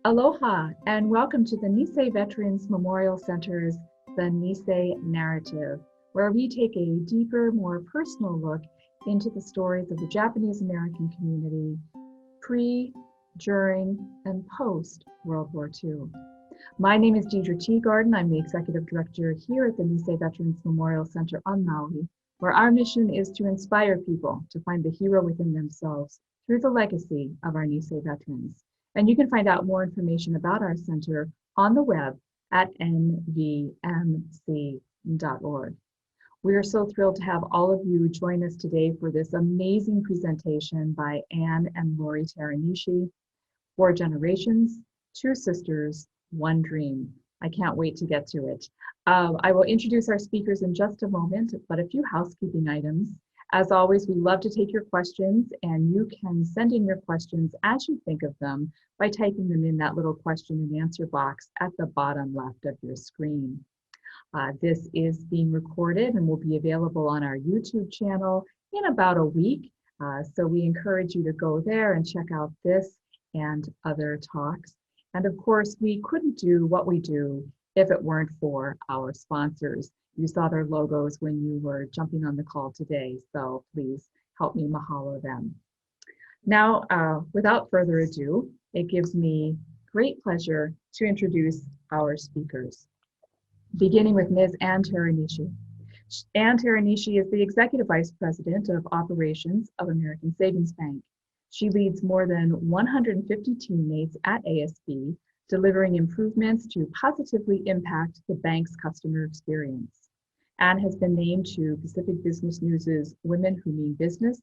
Aloha and welcome to the Nisei Veterans Memorial Center's The Nisei Narrative, where we take a deeper, more personal look into the stories of the Japanese American community pre, during, and post World War II. My name is Deidre Teagarden. I'm the Executive Director here at the Nisei Veterans Memorial Center on Maui, where our mission is to inspire people to find the hero within themselves through the legacy of our Nisei veterans. And you can find out more information about our center on the web at nvmc.org. We are so thrilled to have all of you join us today for this amazing presentation by Ann and Lori Teranishi, 4 Generations, 2 Sisters, 1 Dream. I can't wait to get to it. I will introduce our speakers in just a moment, but a few housekeeping items. As always, we love to take your questions, and you can send in your questions as you think of them by typing them in that little question and answer box at the bottom left of your screen. This is being recorded and will be available on our YouTube channel in about a week. So we encourage you to go there and check out this and other talks. And of course, we couldn't do what we do if it weren't for our sponsors. You saw their logos when you were jumping on the call today, so please help me mahalo them. Now, without further ado, it gives me great pleasure to introduce our speakers, beginning with Ms. Ann Teranishi. Ann Teranishi is the Executive Vice President of Operations of American Savings Bank. She leads more than 150 teammates at ASB, delivering improvements to positively impact the bank's customer experience. Ann has been named to Pacific Business News' Women Who Mean Business,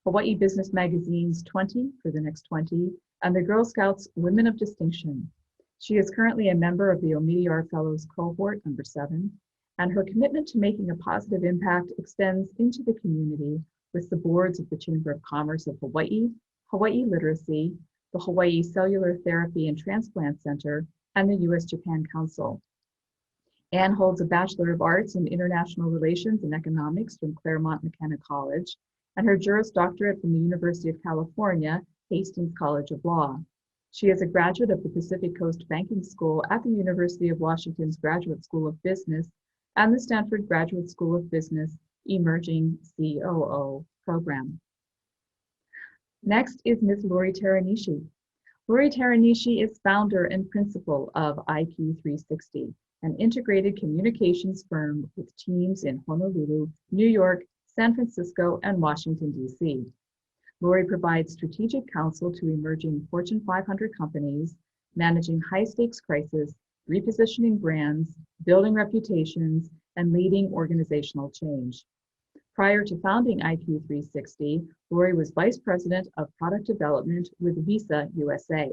Hawaii Business Magazine's 20 for the next 20, and the Girl Scouts Women of Distinction. She is currently a member of the Omidyar Fellows Cohort number 7, and her commitment to making a positive impact extends into the community with the boards of the Chamber of Commerce of Hawaii, Hawaii Literacy, the Hawaii Cellular Therapy and Transplant Center, and the U.S.-Japan Council. Ann holds a Bachelor of Arts in International Relations and Economics from Claremont McKenna College, and her Juris Doctorate from the University of California, Hastings College of Law. She is a graduate of the Pacific Coast Banking School at the University of Washington's Graduate School of Business and the Stanford Graduate School of Business Emerging COO program. Next is Ms. Lori Teranishi. Lori Teranishi is founder and principal of IQ360, an integrated communications firm with teams in Honolulu, New York, San Francisco, and Washington, D.C. Lori provides strategic counsel to emerging Fortune 500 companies, managing high-stakes crises, repositioning brands, building reputations, and leading organizational change. Prior to founding IQ360, Lori was Vice President of Product Development with Visa USA.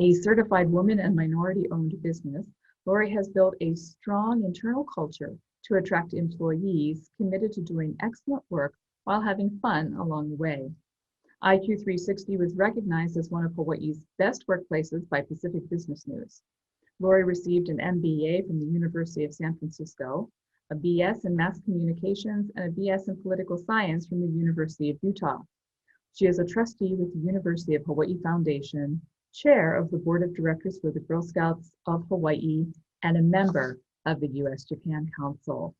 A certified woman and minority-owned business, Lori has built a strong internal culture to attract employees committed to doing excellent work while having fun along the way. IQ360 was recognized as one of Hawaii's best workplaces by Pacific Business News. Lori received an MBA from the University of San Francisco, a BS in Mass Communications, and a BS in Political Science from the University of Utah. She is a trustee with the University of Hawaii Foundation, chair of the Board of Directors for the Girl Scouts of Hawaii, and a member of the U.S.-Japan Council.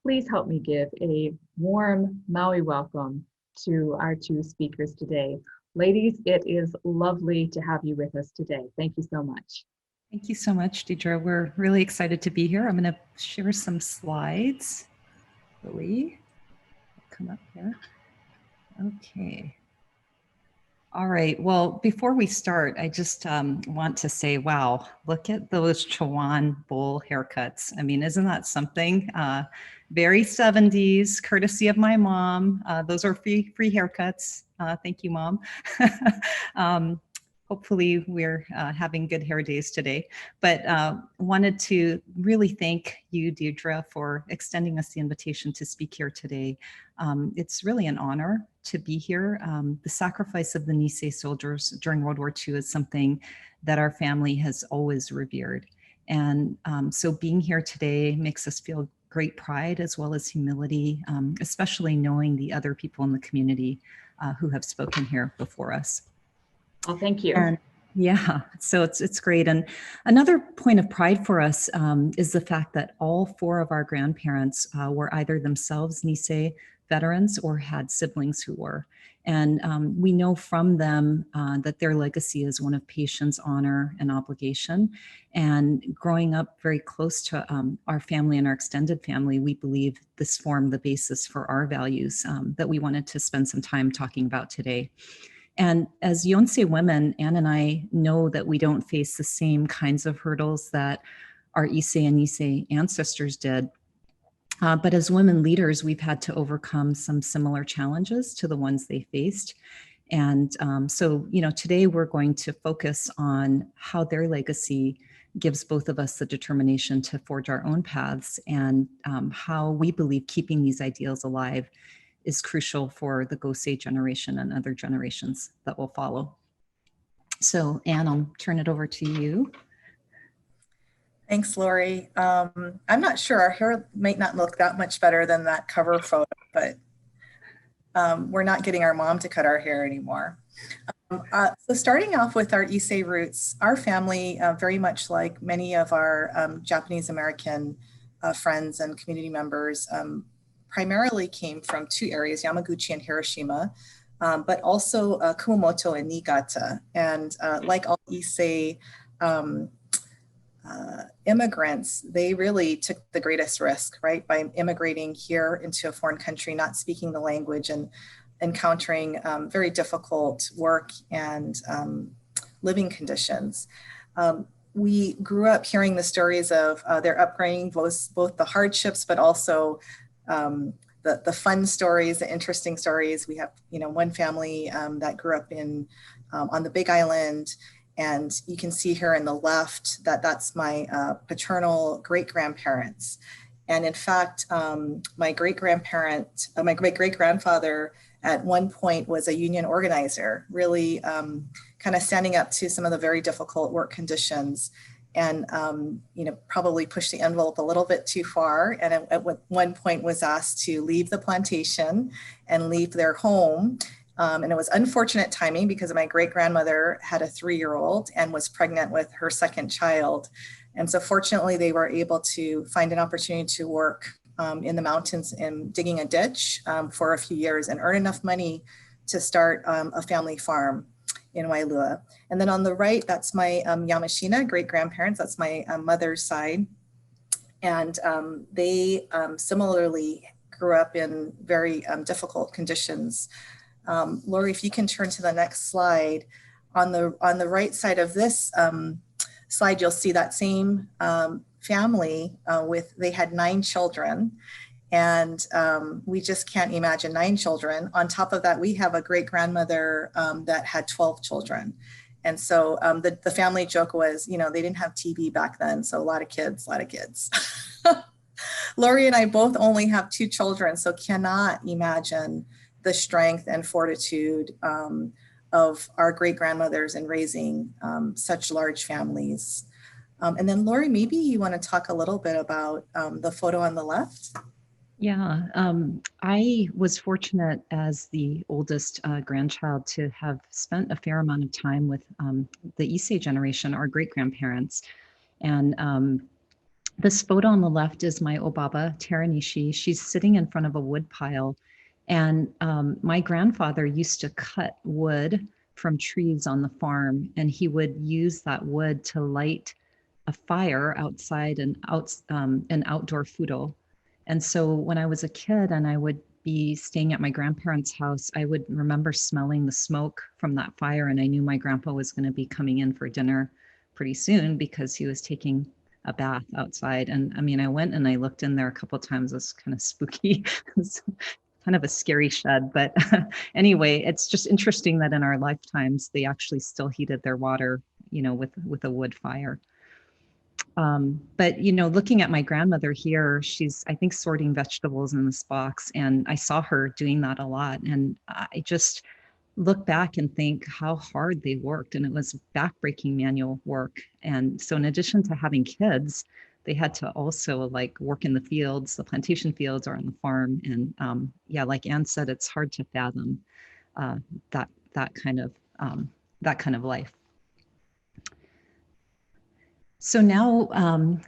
Please help me give a warm Maui welcome to our 2 speakers today. Ladies, it is lovely to have you with us today. Thank you so much. Thank you so much, Deidre. We're really excited to be here. I'm going to share some slides. Really, come up here. Okay. All right. Well, before we start, I just want to say, wow, look at those Chawan bowl haircuts. I mean, isn't that something? Very 70s, courtesy of my mom. Those are free haircuts. Thank you, Mom. Hopefully we're having good hair days today, but wanted to really thank you, Deidre, for extending us the invitation to speak here today. It's really an honor to be here. The sacrifice of the Nisei soldiers during World War II is something that our family has always revered. And so being here today makes us feel great pride as well as humility, especially knowing the other people in the community who have spoken here before us. Well, thank you. And Yeah, so it's great. And another point of pride for us is the fact that all four of our grandparents were either themselves Nisei veterans or had siblings who were. And we know from them that their legacy is one of patience, honor, and obligation. And growing up very close to our family and our extended family, we believe this formed the basis for our values that we wanted to spend some time talking about today. And as Yonsei women, Ann and I know that we don't face the same kinds of hurdles that our Issei and Nisei ancestors did. But as women leaders, we've had to overcome some similar challenges to the ones they faced. And so, today we're going to focus on how their legacy gives both of us the determination to forge our own paths, and how we believe keeping these ideals alive is crucial for the Gosei generation and other generations that will follow. So Ann, I'll turn it over to you. Thanks, Lori. I'm not sure, our hair might not look that much better than that cover photo, but we're not getting our mom to cut our hair anymore. So starting off with our Issei roots, our family, very much like many of our Japanese American friends and community members, primarily came from two areas, Yamaguchi and Hiroshima, but also Kumamoto and Niigata. And like all Issei immigrants, they really took the greatest risk, right? By immigrating here into a foreign country, not speaking the language and encountering very difficult work and living conditions. We grew up hearing the stories of their upbringing, both the hardships, but also the fun stories, the interesting stories. We have, one family that grew up on the Big Island, and you can see here in the left that that's my paternal great-grandparents. And in fact, my great-great-grandfather at one point was a union organizer, really kind of standing up to some of the very difficult work conditions, and probably pushed the envelope a little bit too far, and at one point was asked to leave the plantation and leave their home. And it was unfortunate timing because my great-grandmother had a 3-year-old and was pregnant with her second child. And so fortunately, they were able to find an opportunity to work in the mountains and digging a ditch for a few years and earn enough money to start a family farm in Wailua. And then on the right, that's my Yamashina great-grandparents. That's my mother's side. And they similarly grew up in very difficult conditions. Lori, if you can turn to the next slide. On the right side of this slide, you'll see that same family they had 9 children, and we just can't imagine 9 children. On top of that, we have a great-grandmother that had 12 children. And so the family joke was, they didn't have TV back then, so a lot of kids. Lori and I both only have 2 children, so cannot imagine the strength and fortitude of our great-grandmothers in raising such large families. And then Lori, maybe you want to talk a little bit about the photo on the left? Yeah, I was fortunate as the oldest grandchild to have spent a fair amount of time with the Issei generation, our great-grandparents. And this photo on the left is my Obaba Teranishi. She's sitting in front of a wood pile. And my grandfather used to cut wood from trees on the farm, and he would use that wood to light a fire outside an outdoor fudo. And so when I was a kid and I would be staying at my grandparents' house, I would remember smelling the smoke from that fire, and I knew my grandpa was going to be coming in for dinner pretty soon because he was taking a bath outside. And I mean, I went and I looked in there a couple of times. It was kind of spooky. Kind of a scary shed, but anyway, it's just interesting that in our lifetimes they actually still heated their water, with a wood fire. But looking at my grandmother here, she's, I think, sorting vegetables in this box, and I saw her doing that a lot, and I just look back and think how hard they worked, and it was backbreaking manual work. And so in addition to having kids, they had to also work in the fields, the plantation fields, or on the farm. And yeah, like Ann said, it's hard to fathom that kind of life. So now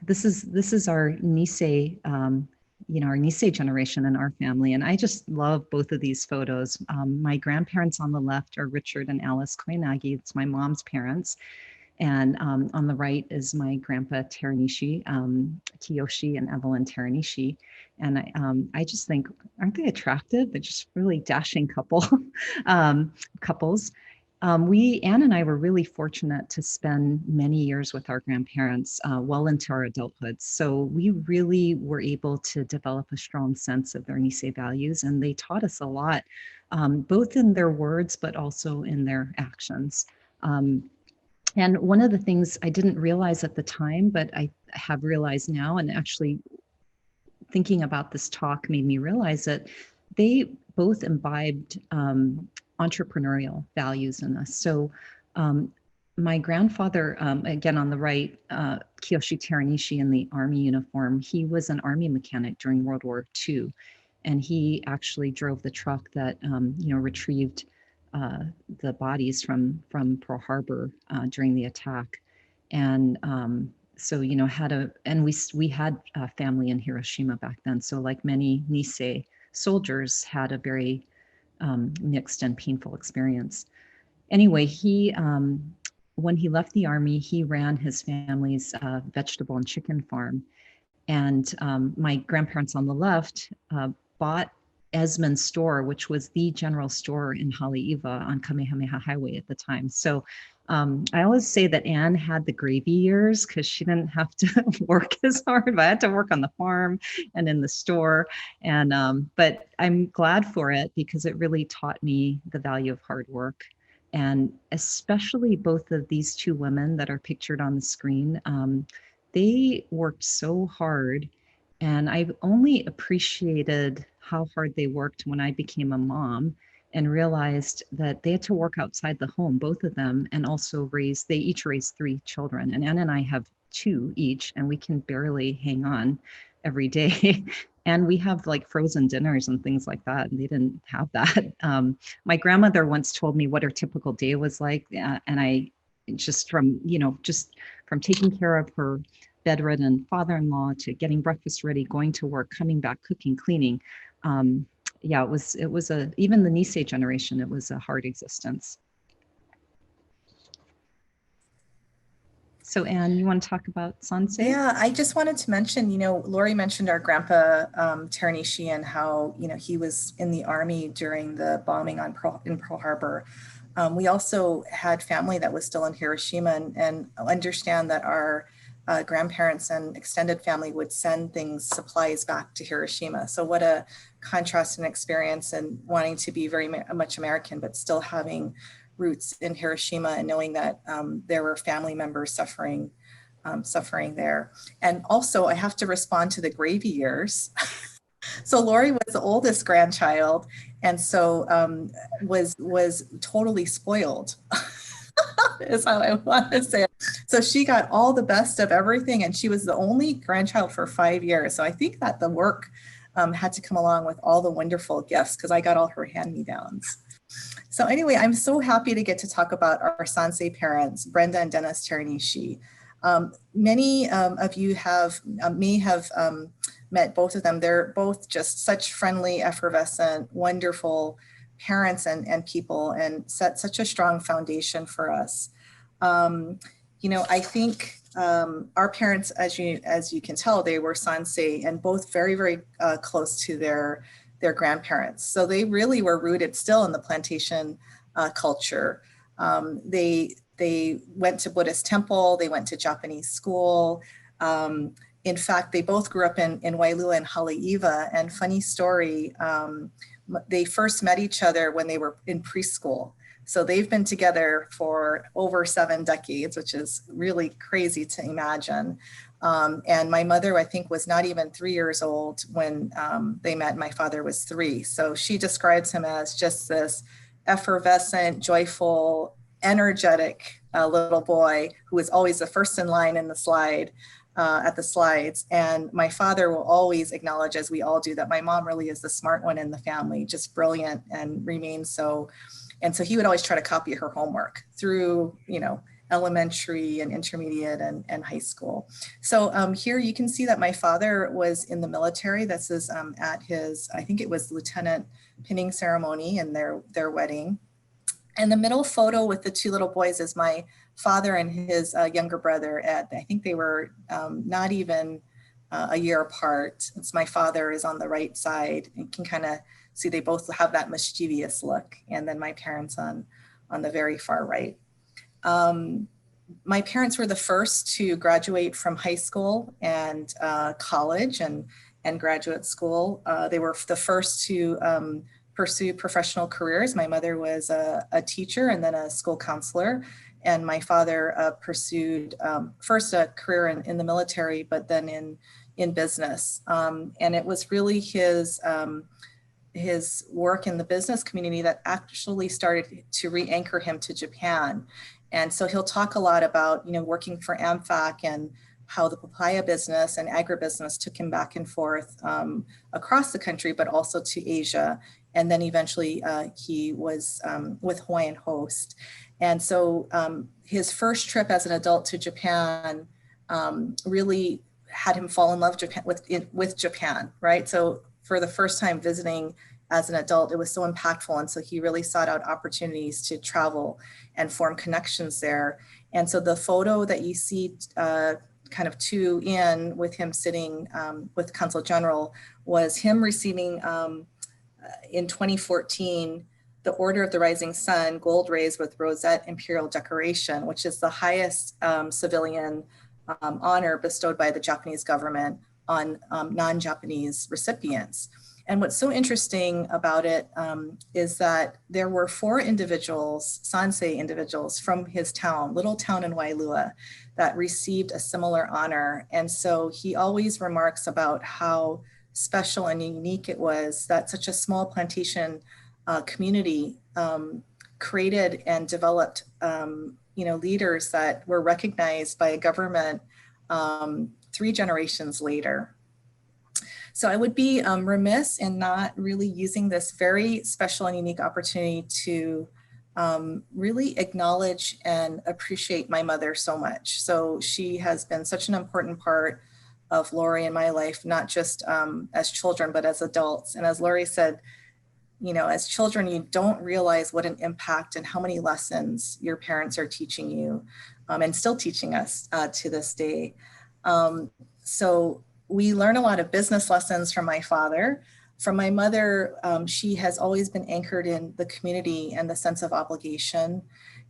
this is our Nisei, our Nisei generation in our family, and I just love both of these photos. My grandparents on the left are Richard and Alice Koyanagi. It's my mom's parents, and on the right is my grandpa Teranishi, Kiyoshi and Evelyn Teranishi. And I just think, aren't they attractive? They're just really dashing couples. Ann and I were really fortunate to spend many years with our grandparents well into our adulthood. So we really were able to develop a strong sense of their Nisei values, and they taught us a lot, both in their words, but also in their actions. And one of the things I didn't realize at the time, but I have realized now, and actually thinking about this talk made me realize that they both imbibed entrepreneurial values in us. So my grandfather, again on the right, Kiyoshi Teranishi in the Army uniform, he was an Army mechanic during World War II. And he actually drove the truck that, retrieved the bodies from Pearl Harbor during the attack. And so, we had a family in Hiroshima back then. So like many Nisei soldiers had a very mixed and painful experience. Anyway, when he left the Army, he ran his family's vegetable and chicken farm. And my grandparents on the left bought Esmond's store, which was the general store in Haleiwa on Kamehameha Highway at the time. So I always say that Anne had the gravy years because she didn't have to work as hard, but I had to work on the farm and in the store. And but I'm glad for it because it really taught me the value of hard work. And especially both of these two women that are pictured on the screen, they worked so hard. And I've only appreciated how hard they worked when I became a mom and realized that they had to work outside the home, both of them, and also they each raised 3 children. And Ann and I have 2 each, and we can barely hang on every day. And we have like frozen dinners and things like that, and they didn't have that. My grandmother once told me what her typical day was like, and I just from taking care of her bedridden father-in-law to getting breakfast ready, going to work, coming back, cooking, cleaning. It was even the Nisei generation, it was a hard existence. So Anne, you want to talk about Sansei? Yeah, I just wanted to mention, Lori mentioned our grandpa Teranishi and how, he was in the Army during the bombing in Pearl Harbor. We also had family that was still in Hiroshima and understand that our grandparents and extended family would send supplies back to Hiroshima. So what a contrast and experience, and wanting to be very much American, but still having roots in Hiroshima and knowing that there were family members suffering there. And also I have to respond to the gravy years. So Lori was the oldest grandchild, and so was totally spoiled. Is how I want to say it. So she got all the best of everything, and she was the only grandchild for 5 years. So I think that the work had to come along with all the wonderful gifts, because I got all her hand-me-downs. So anyway, I'm so happy to get to talk about our Sansei parents, Brenda and Dennis Teranishi. Many of you may have met both of them. They're both just such friendly, effervescent, wonderful parents and people, and set such a strong foundation for us. I think our parents, as you can tell, they were Sansei, and both very, very close to their grandparents. So they really were rooted still in the plantation culture. They went to Buddhist temple, they went to Japanese school. In fact, they both grew up in Wailua and Haleiwa. And funny story, they first met each other when they were in preschool. So they've been together for over 7 decades, which is really crazy to imagine. And my mother, I think, was not even 3 years old when they met. My father was 3. So she describes him as just this effervescent, joyful, energetic little boy who was always the first in line in the slide. At the slides. And my father will always acknowledge, as we all do, that my mom really is the smart one in the family, just brilliant and remains so. And so he would always try to copy her homework through, elementary and intermediate and high school. So here you can see that my father was in the military. This is at his, I think it was lieutenant pinning ceremony and their wedding. And the middle photo with the two little boys is my father and his younger brother. I think they were not even a year apart. It's my father is on the right side. You can kind of see they both have that mischievous look. And then my parents on the very far right. My parents were the first to graduate from high school and college and graduate school. They were the first to pursue professional careers. My mother was a teacher and then a school counselor. And my father pursued first a career in the military, but then in business. And it was really his work in the business community that actually started to re-anchor him to Japan. And so he'll talk a lot about, working for AmFac and how the papaya business and agribusiness took him back and forth across the country, but also to Asia. And then eventually he was with Hawaiian Host. And so his first trip as an adult to Japan really had him fall in love with Japan, right? So for the first time visiting as an adult, it was so impactful. And so he really sought out opportunities to travel and form connections there. And so the photo that you see kind of two in with him sitting with Consul General was him receiving in 2014, the Order of the Rising Sun, gold raised with Rosette Imperial Decoration, which is the highest civilian honor bestowed by the Japanese government on non-Japanese recipients. And what's so interesting about it is that there were 4 individuals, Sansei individuals from his town, little town in Wailua, that received a similar honor. And so he always remarks about how special and unique it was that such a small plantation community created and developed leaders that were recognized by a government 3 generations later. So I would be remiss in not really using this very special and unique opportunity to really acknowledge and appreciate my mother so much. So she has been such an important part of Lori in my life, not just as children, but as adults. And as Lori said, as children, you don't realize what an impact and how many lessons your parents are teaching you and still teaching us to this day. So we learn a lot of business lessons from my father. From my mother, she has always been anchored in the community and the sense of obligation.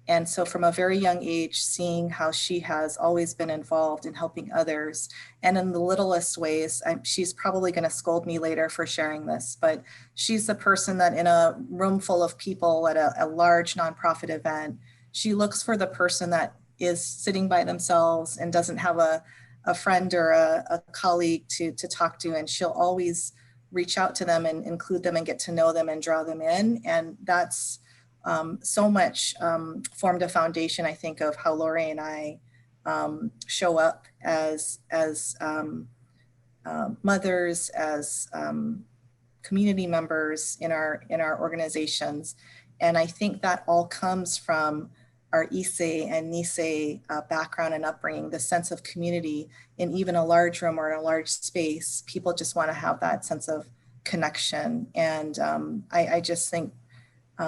And so from a very young age, seeing how she has always been involved in helping others and in the littlest ways, she's probably going to scold me later for sharing this, but she's the person that in a room full of people at a large nonprofit event, she looks for the person that is sitting by themselves and doesn't have a friend or a colleague to talk to, and she'll always reach out to them and include them and get to know them and draw them in. And that's so much formed a foundation, I think, of how Lori and I show up as mothers, as community members in our organizations. And I think that all comes from our Issei and Nisei background and upbringing, the sense of community in even a large room or in a large space. People just want to have that sense of connection. And I just think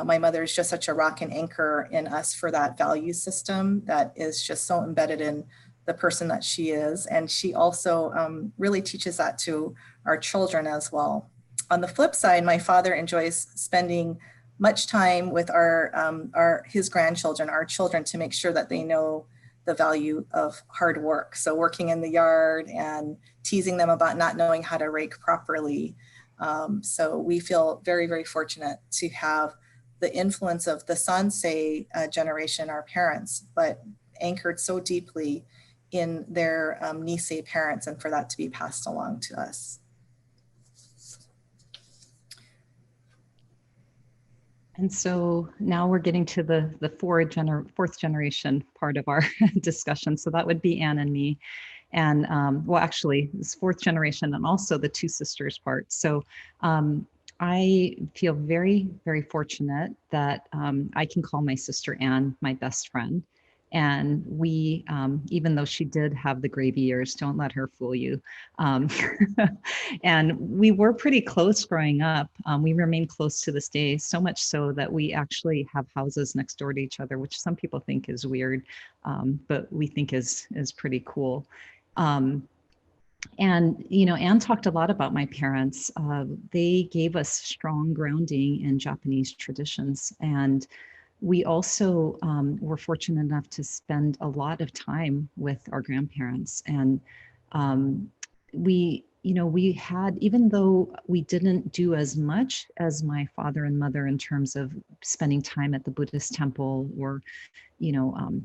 my mother is just such a rock and anchor in us for that value system that is just so embedded in the person that she is. And she also really teaches that to our children as well. On the flip side, my father enjoys spending much time with his grandchildren, our children, to make sure that they know the value of hard work. So working in the yard and teasing them about not knowing how to rake properly. So we feel very, very fortunate to have the influence of the Sansei generation, our parents, but anchored so deeply in their Nisei parents, and for that to be passed along to us. And so now we're getting to the fourth generation part of our discussion. So that would be Ann and me. And well, actually, it's 4th generation and also the 2 sisters part. So I feel very, very fortunate that I can call my sister Ann my best friend. And we, even though she did have the gravy years, don't let her fool you. And we were pretty close growing up. We remain close to this day, so much so that we actually have houses next door to each other, which some people think is weird, but we think is pretty cool. And, you know, Anne talked a lot about my parents. They gave us strong grounding in Japanese traditions. And we also were fortunate enough to spend a lot of time with our grandparents. And we had, even though we didn't do as much as my father and mother in terms of spending time at the Buddhist temple or,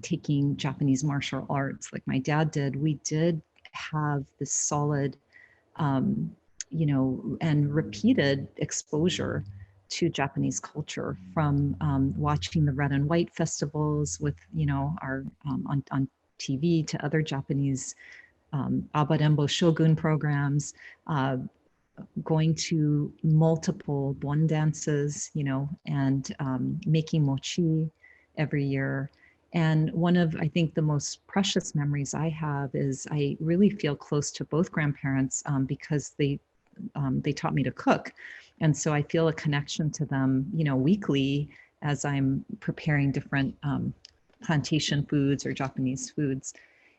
taking Japanese martial arts like my dad did, we did have this solid, and repeated exposure to Japanese culture from watching the red and white festivals with, our on TV to other Japanese Abarembo Shogun programs, going to multiple bon dances, and making mochi every year. And one of, I think, the most precious memories I have is I really feel close to both grandparents because they taught me to cook. And so I feel a connection to them, weekly as I'm preparing different plantation foods or Japanese foods.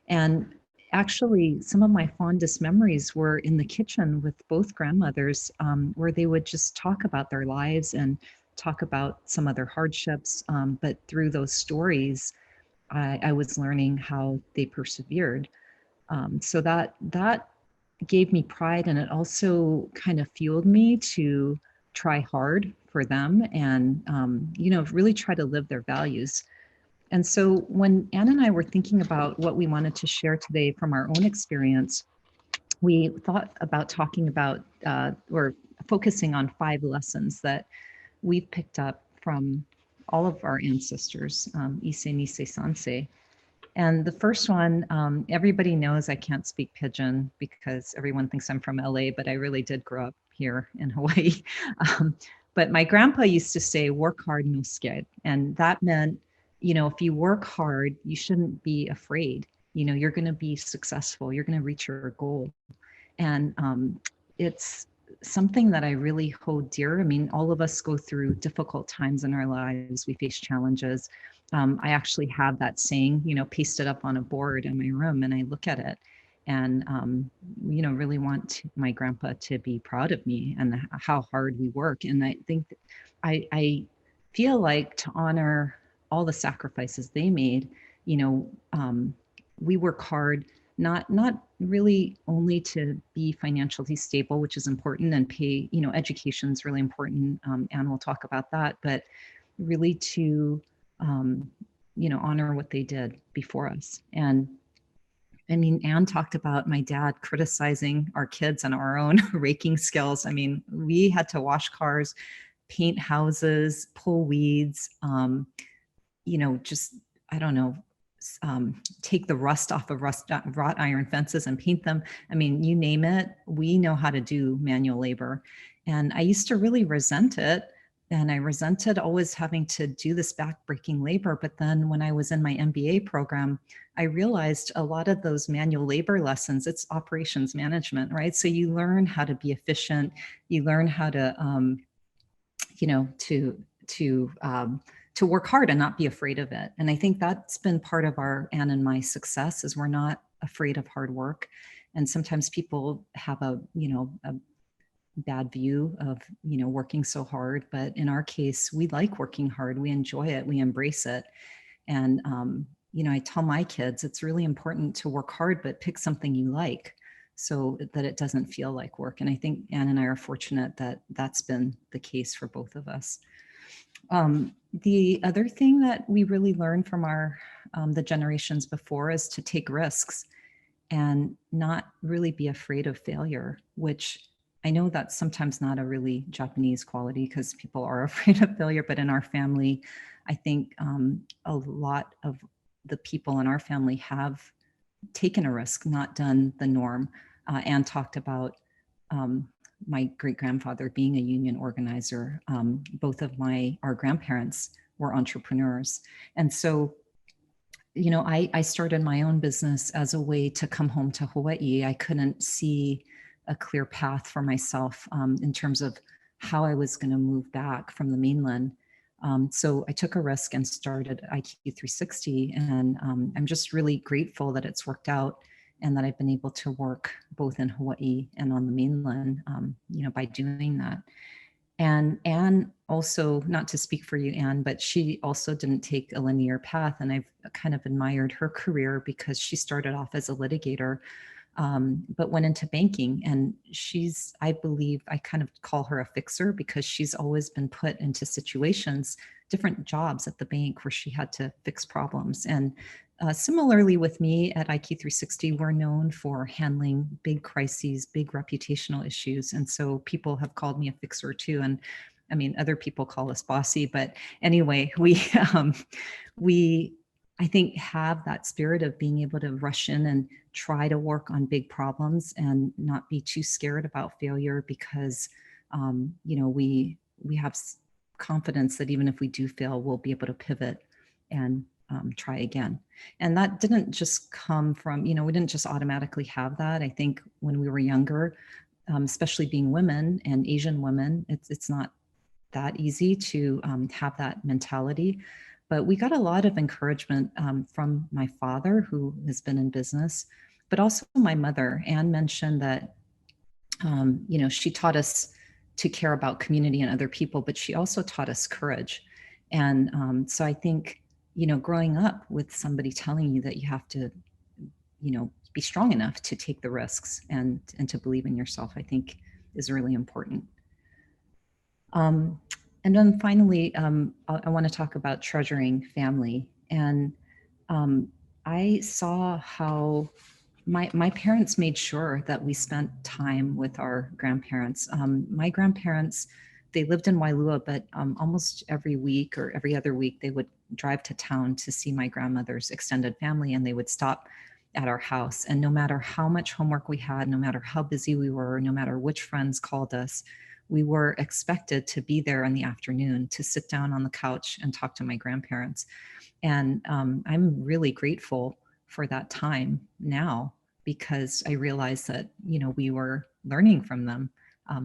And actually, some of my fondest memories were in the kitchen with both grandmothers, where they would just talk about their lives and talk about some of their hardships. But through those stories, I was learning how they persevered. So that gave me pride, and it also kind of fueled me to try hard for them and, really try to live their values. And so when Ann and I were thinking about what we wanted to share today from our own experience, we thought about talking about or focusing on 5 lessons that we've picked up from all of our ancestors, Issei, Nisei, Sansei. And the first one, everybody knows I can't speak Pidgin because everyone thinks I'm from LA, but I really did grow up here in Hawaii. But my grandpa used to say, work hard, no scared. And that meant, if you work hard, you shouldn't be afraid. You're going to be successful. You're going to reach your goal. And it's something that I really hold dear. I mean, all of us go through difficult times in our lives. We face challenges. I actually have that saying, pasted up on a board in my room, and I look at it and, really want my grandpa to be proud of me and how hard we work. And I think that I feel like to honor all the sacrifices they made, we work hard, not really only to be financially stable, which is important, and pay, education is really important. And we'll talk about that, but really to, honor what they did before us. And I mean, Anne talked about my dad criticizing our kids and our own raking skills. I mean, we had to wash cars, paint houses, pull weeds, just, I don't know, take the rust off of wrought iron fences and paint them. I mean, you name it, we know how to do manual labor. And I used to really resent it. And I resented always having to do this backbreaking labor. But then when I was in my MBA program, I realized a lot of those manual labor lessons, it's operations management, right? So you learn how to be efficient. You learn how to, to work hard and not be afraid of it. And I think that's been part of our Ann and my success, is we're not afraid of hard work. And sometimes people have a bad view of, working so hard, but in our case, we like working hard. We enjoy it. We embrace it. And, I tell my kids, it's really important to work hard, but pick something you like so that it doesn't feel like work. And I think Ann and I are fortunate that that's been the case for both of us. The other thing that we really learned from our the generations before is to take risks and not really be afraid of failure, which I know that's sometimes not a really Japanese quality because people are afraid of failure, but in our family, I think a lot of the people in our family have taken a risk, not done the norm. Anne talked about my great-grandfather being a union organizer. Both of our grandparents were entrepreneurs. And so I started my own business as a way to come home to Hawaii. I couldn't see a clear path for myself in terms of how I was going to move back from the mainland. So I took a risk and started IQ 360, and I'm just really grateful that it's worked out and that I've been able to work both in Hawaii and on the mainland, by doing that. And Anne also, not to speak for you, Anne, but she also didn't take a linear path. And I've kind of admired her career because she started off as a litigator, but went into banking. And I believe, I kind of call her a fixer because she's always been put into situations, different jobs at the bank where she had to fix problems. And similarly with me at IQ 360, we're known for handling big crises, big reputational issues. And so people have called me a fixer too. And I mean, other people call us bossy, but anyway, we I think have that spirit of being able to rush in and try to work on big problems and not be too scared about failure because, we have confidence that even if we do fail, we'll be able to pivot and try again. And that didn't just come from, we didn't just automatically have that. I think when we were younger, especially being women and Asian women, it's not that easy to have that mentality. But we got a lot of encouragement from my father, who has been in business, but also my mother. Anne mentioned that, she taught us to care about community and other people, but she also taught us courage. And so I think, growing up with somebody telling you that you have to, be strong enough to take the risks and to believe in yourself, I think is really important. And then finally, I want to talk about treasuring family. And I saw how my parents made sure that we spent time with our grandparents. My grandparents, they lived in Wailua, but almost every week or every other week, they would drive to town to see my grandmother's extended family, and they would stop at our house. And no matter how much homework we had, no matter how busy we were, no matter which friends called us, we were expected to be there in the afternoon to sit down on the couch and talk to my grandparents. And I'm really grateful for that time now, because I realized that, we were learning from them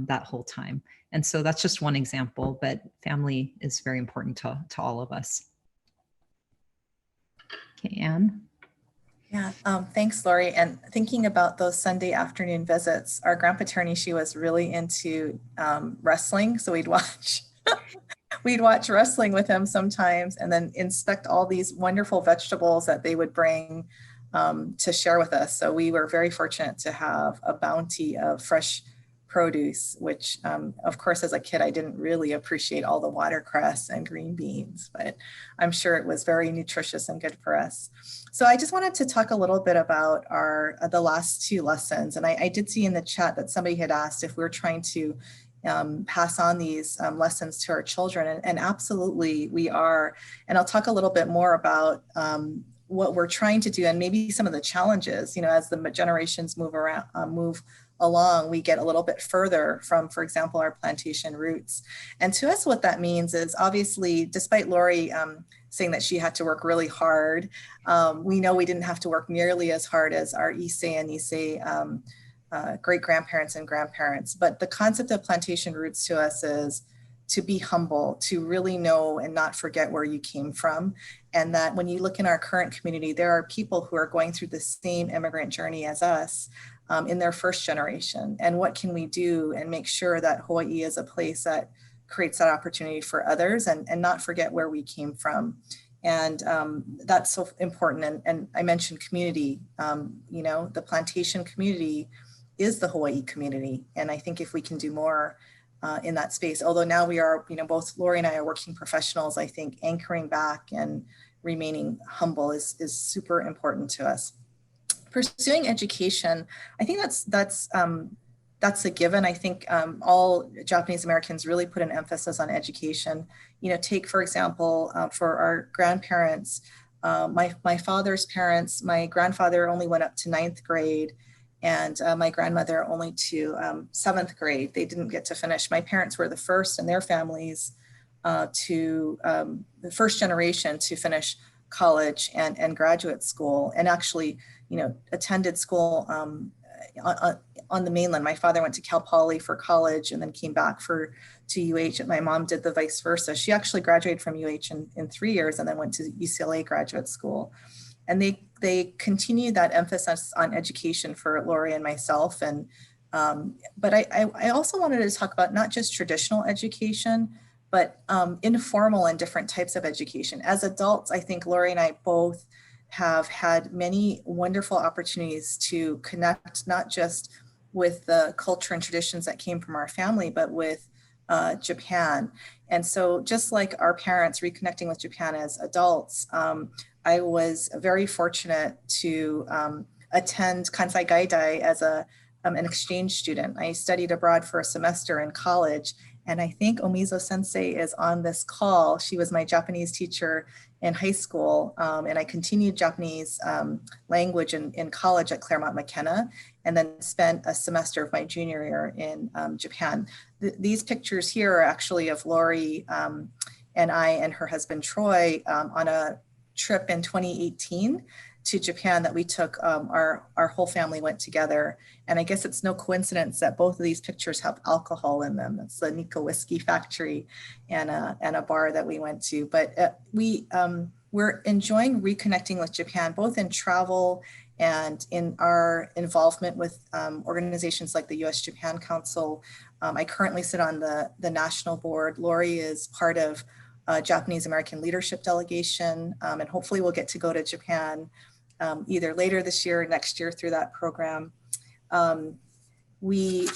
that whole time. And so that's just one example, but family is very important to all of us. Okay, Anne. Yeah, thanks, Lori. And thinking about those Sunday afternoon visits, our Grandpa Teranishi was really into wrestling. So we'd watch wrestling with him sometimes, and then inspect all these wonderful vegetables that they would bring to share with us. So we were very fortunate to have a bounty of fresh produce, which of course, as a kid, I didn't really appreciate all the watercress and green beans, but I'm sure it was very nutritious and good for us. So I just wanted to talk a little bit about the last two lessons. And I did see in the chat that somebody had asked if we're trying to pass on these lessons to our children, and absolutely we are. And I'll talk a little bit more about what we're trying to do and maybe some of the challenges, as the generations move along, we get a little bit further from, for example, our plantation roots. And to us, what that means is, obviously, despite Lori saying that she had to work really hard, we know we didn't have to work nearly as hard as our Issei and Nisei great-grandparents and grandparents. But the concept of plantation roots to us is to be humble, to really know and not forget where you came from. And that when you look in our current community, there are people who are going through the same immigrant journey as us in their first generation. And what can we do and make sure that Hawaii is a place that creates that opportunity for others, and not forget where we came from. And that's so important. And I mentioned community, the plantation community is the Hawaii community. And I think if we can do more in that space, although now we are, both Lori and I are working professionals, I think anchoring back and remaining humble is super important to us. Pursuing education, I think that's a given. I think all Japanese Americans really put an emphasis on education. Take, for example, for our grandparents, my father's parents, my grandfather only went up to 9th grade, and my grandmother only to 7th grade. They didn't get to finish. My parents were the first in their families the first generation to finish college and graduate school, and actually, attended school on the mainland. My father went to Cal Poly for college and then came back to UH, and my mom did the vice versa. She actually graduated from UH in 3 years and then went to UCLA graduate school. And they continued that emphasis on education for Lori and myself. And but I also wanted to talk about not just traditional education, but informal and different types of education. As adults, I think Lori and I both have had many wonderful opportunities to connect, not just with the culture and traditions that came from our family, but with Japan. And so just like our parents reconnecting with Japan as adults, I was very fortunate to attend Kansai Gaidai as an exchange student. I studied abroad for a semester in college, and I think Omizo Sensei is on this call. She was my Japanese teacher in high school, and I continued Japanese language in college at Claremont McKenna, and then spent a semester of my junior year in Japan. These pictures here are actually of Lori and I and her husband Troy on a trip in 2018 to Japan that we took. Our whole family went together, and I guess it's no coincidence that both of these pictures have alcohol in them. It's the Nikko Whiskey Factory and a bar that we went to. But we're enjoying reconnecting with Japan, both in travel and in our involvement with organizations like the U.S.-Japan Council. I currently sit on the national board. Lori is part of Japanese American Leadership Delegation, and hopefully we'll get to go to Japan either later this year or next year through that program. We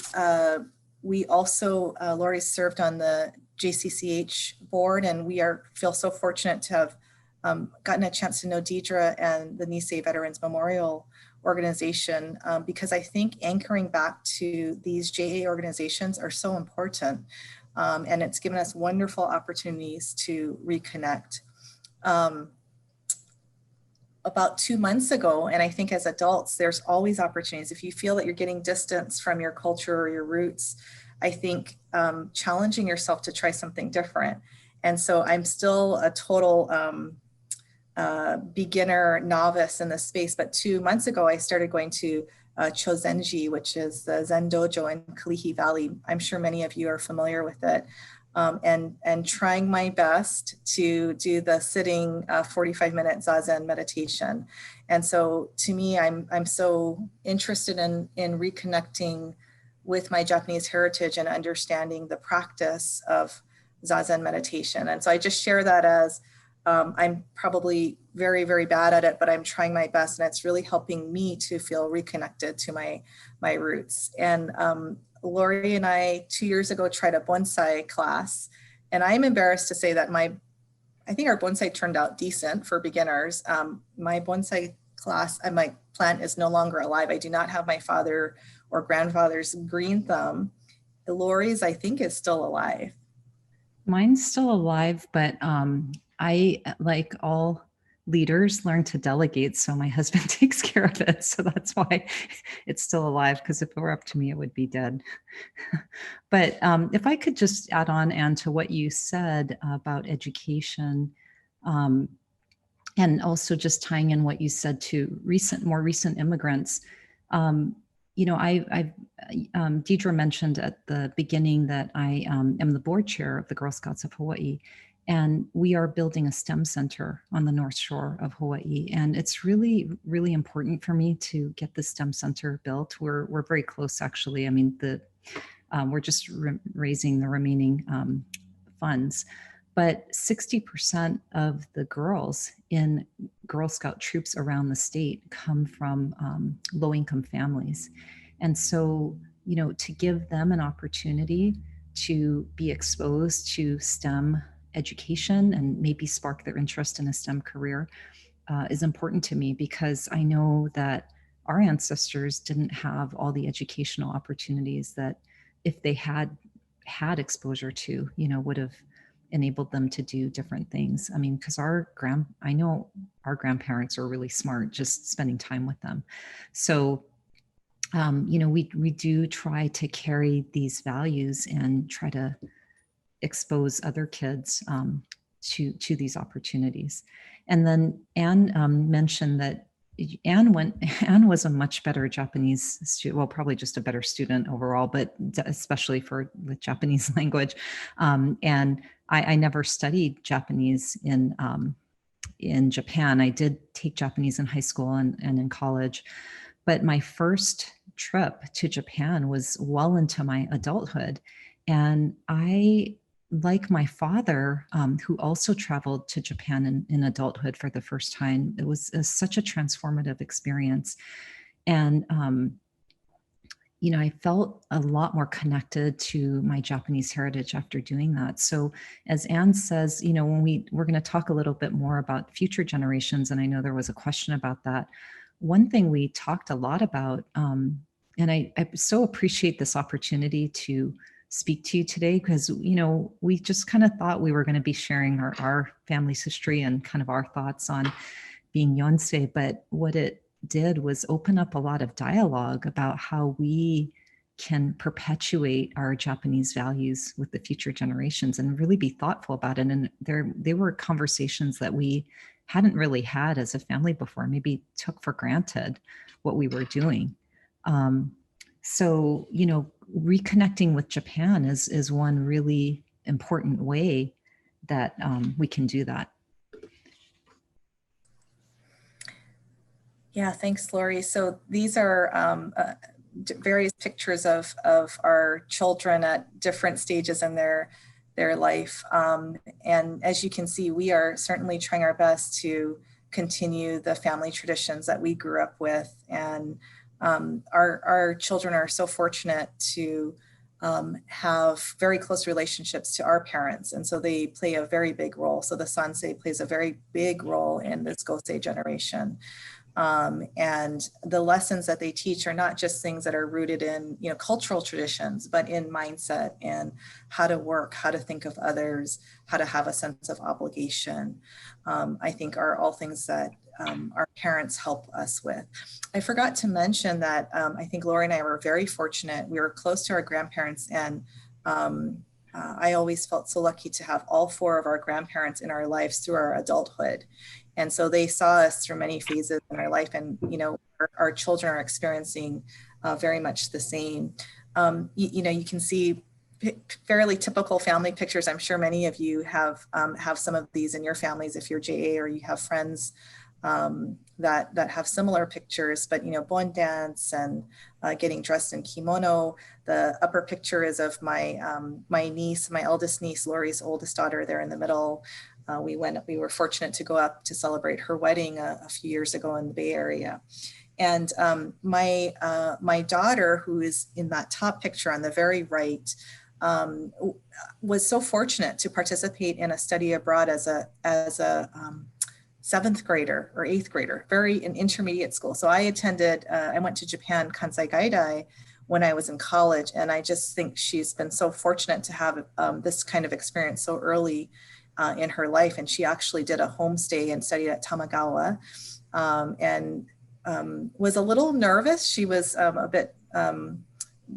also, Lori served on the JCCH board, and we feel so fortunate to have gotten a chance to know Deidre and the Nisei Veterans Memorial Organization, because I think anchoring back to these JA organizations are so important. And it's given us wonderful opportunities to reconnect. About 2 months ago, and I think as adults, there's always opportunities. If you feel that you're getting distance from your culture or your roots, I think challenging yourself to try something different. And so I'm still a total beginner novice in this space, but 2 months ago, I started going to Chozenji, which is the Zen Dojo in Kalihi Valley. I'm sure many of you are familiar with it. And trying my best to do the sitting 45-minute Zazen meditation. And so to me, I'm so interested in reconnecting with my Japanese heritage and understanding the practice of Zazen meditation. And so I just share that as I'm probably very, very bad at it, but I'm trying my best, and it's really helping me to feel reconnected to my roots. And Lori and I 2 years ago tried a bonsai class, and I'm embarrassed to say that I think our bonsai turned out decent for beginners. My bonsai class and my plant is no longer alive. I do not have my father or grandfather's green thumb. Lori's, I think, is still alive. Mine's still alive, but I, like all leaders, learn to delegate. So my husband takes care of it. So that's why it's still alive, because if it were up to me, it would be dead. But if I could just add on, Ann, to what you said about education, and also just tying in what you said to more recent immigrants. Deidre mentioned at the beginning that I am the board chair of the Girl Scouts of Hawaii, and we are building a STEM center on the North Shore of Hawaii. And it's really, really important for me to get the STEM center built. We're very close, actually. I mean, we're just raising the remaining funds. But 60% of the girls in Girl Scout troops around the state come from low-income families. And so, to give them an opportunity to be exposed to STEM education and maybe spark their interest in a STEM career is important to me, because I know that our ancestors didn't have all the educational opportunities that, if they had exposure to, would have enabled them to do different things. I mean, because I know our grandparents are really smart, just spending time with them. So, we do try to carry these values and try to expose other kids to these opportunities. And then Anne mentioned that Anne was a much better Japanese student, well, probably just a better student overall, but especially with Japanese language. And I never studied Japanese in Japan. I did take Japanese in high school and in college, but my first trip to Japan was well into my adulthood. And I, like my father, who also traveled to Japan in adulthood for the first time, it was such a transformative experience. And, I felt a lot more connected to my Japanese heritage after doing that. So as Anne says, when we're going to talk a little bit more about future generations, and I know there was a question about that. One thing we talked a lot about, and I so appreciate this opportunity to speak to you today, because, we just kind of thought we were going to be sharing our family's history and kind of our thoughts on being Yonsei, but what it did was open up a lot of dialogue about how we can perpetuate our Japanese values with the future generations and really be thoughtful about it. And they were conversations that we hadn't really had as a family before, maybe took for granted what we were doing. So, reconnecting with Japan is one really important way that we can do that. Yeah, thanks, Lori. So these are various pictures of our children at different stages in their life. And as you can see, we are certainly trying our best to continue the family traditions that we grew up with. And our children are so fortunate to have very close relationships to our parents. And so they play a very big role. So the Sansei plays a very big role in this Gosei generation. And the lessons that they teach are not just things that are rooted in, cultural traditions, but in mindset and how to work, how to think of others, how to have a sense of obligation. I think are all things that our parents help us with. I forgot to mention that I think Lori and I were very fortunate. We were close to our grandparents, and I always felt so lucky to have all four of our grandparents in our lives through our adulthood. And so they saw us through many phases in our life, and our children are experiencing very much the same. You can see fairly typical family pictures. I'm sure many of you have some of these in your families if you're JA, or you have friends that have similar pictures. But bon dance and getting dressed in kimono. The upper picture is of my niece, my eldest niece, Lori's oldest daughter, there in the middle. We were fortunate to go up to celebrate her wedding a few years ago in the Bay Area. And my daughter, who is in that top picture on the very right, was so fortunate to participate in a study abroad as a 7th grader or 8th grader, in intermediate school. So I went to Japan Kansai Gaidai when I was in college. And I just think she's been so fortunate to have this kind of experience so early in her life. And she actually did a homestay and studied at Tamagawa, and was a little nervous. She was a bit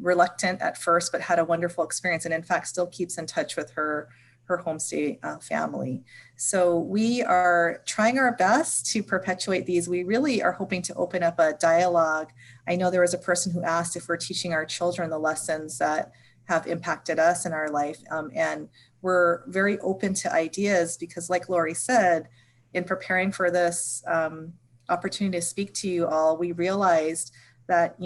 reluctant at first, but had a wonderful experience, and in fact still keeps in touch with her homestay family. So we are trying our best to perpetuate these. We really are hoping to open up a dialogue. I know there was a person who asked if we're teaching our children the lessons that have impacted us in our life, and we're very open to ideas, because like Lori said, in preparing for this opportunity to speak to you all, we realized that,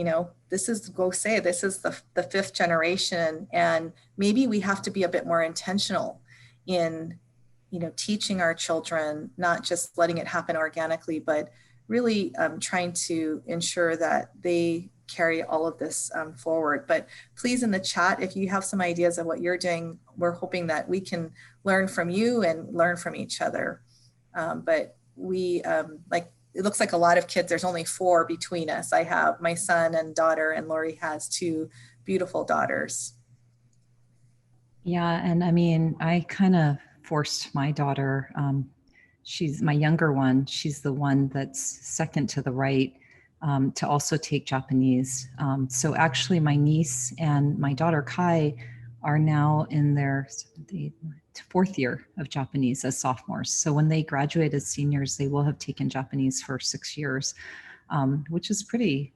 this is Gosei, this is the 5th generation, and maybe we have to be a bit more intentional in, teaching our children, not just letting it happen organically, but really trying to ensure that they carry all of this forward. But please, in the chat, if you have some ideas of what you're doing, we're hoping that we can learn from you and learn from each other. But we, it looks like a lot of kids, there's only 4 between us. I have my son and daughter, and Lori has 2 beautiful daughters. Yeah, and I mean, I kind of forced my daughter, she's my younger one, she's the one that's second to the right, to also take Japanese. So actually my niece and my daughter Kai are now in their fourth year of Japanese as sophomores. So when they graduate as seniors, they will have taken Japanese for 6 years, which is pretty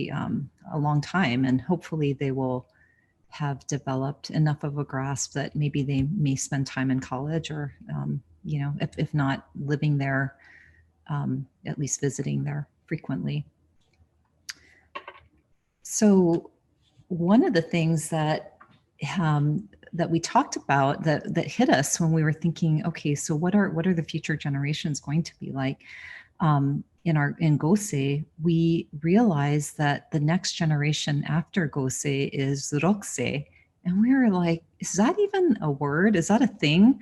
a long time. And hopefully they will have developed enough of a grasp that maybe they may spend time in college, or, if not living there, at least visiting there frequently. So one of the things that we talked about that hit us when we were thinking, okay, so what are the future generations going to be like? In Gosei, we realized that the next generation after Gosei is Rokusei. And we were like, is that even a word? Is that a thing?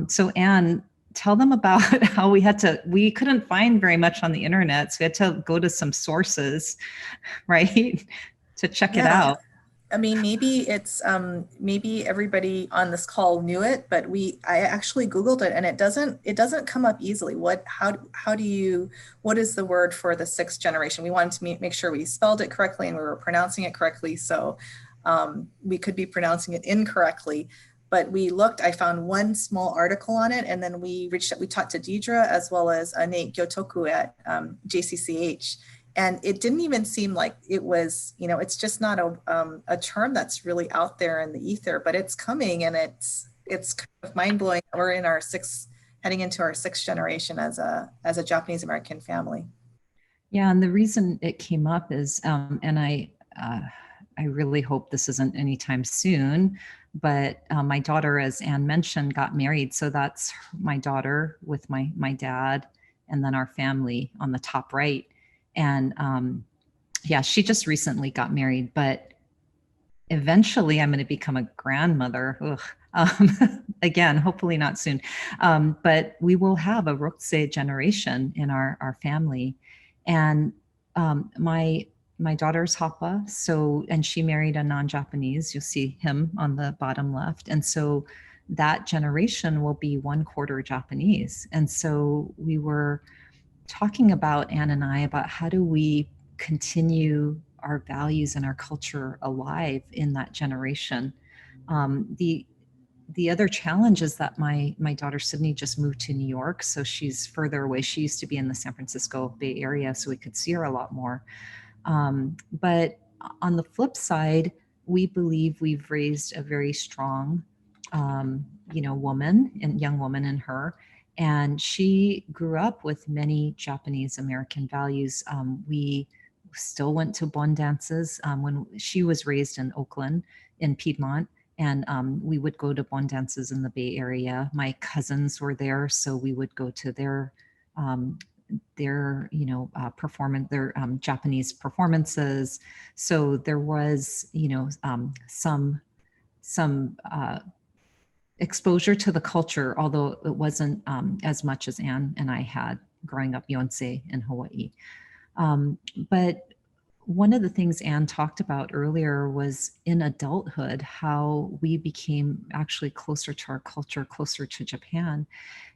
So Anne, tell them about how we couldn't find very much on the internet. So we had to go to some sources, right, to check it out. I mean, maybe it's maybe everybody on this call knew it, but I actually Googled it, and it doesn't come up easily. What is the word for the sixth generation? We wanted to make sure we spelled it correctly and we were pronouncing it correctly. So we could be pronouncing it incorrectly, but we looked. I found one small article on it, and then we talked to Deidre as well as Nate Gyotoku at JCCH. And it didn't even seem like it was, it's just not a term that's really out there in the ether, but it's coming, and it's kind of mind blowing. We're heading into our sixth generation as a Japanese American family. Yeah, and the reason it came up is, and I really hope this isn't anytime soon, but my daughter, as Anne mentioned, got married. So that's my daughter with my dad, and then our family on the top right. And she just recently got married, but eventually I'm going to become a grandmother. Again, hopefully not soon. But we will have a Rokusei generation in our family. And my daughter's Hapa, and she married a non-Japanese. You'll see him on the bottom left. And so that generation will be 1/4 Japanese. And so we were talking about, Anne and I, about how do we continue our values and our culture alive in that generation. The other challenge is that my daughter Sydney just moved to New York, so she's further away. She used to be in the San Francisco Bay Area, so we could see her a lot more. But on the flip side, we believe we've raised a very strong, young woman in her. And she grew up with many Japanese American values. We still went to bon dances when she was raised in Oakland, in Piedmont, and we would go to bon dances in the Bay Area. My cousins were there, so we would go to their performance, their Japanese performances. So there was, some exposure to the culture, although it wasn't as much as Anne and I had growing up Yonsei in Hawaii. But one of the things Anne talked about earlier was in adulthood, how we became actually closer to our culture, closer to Japan.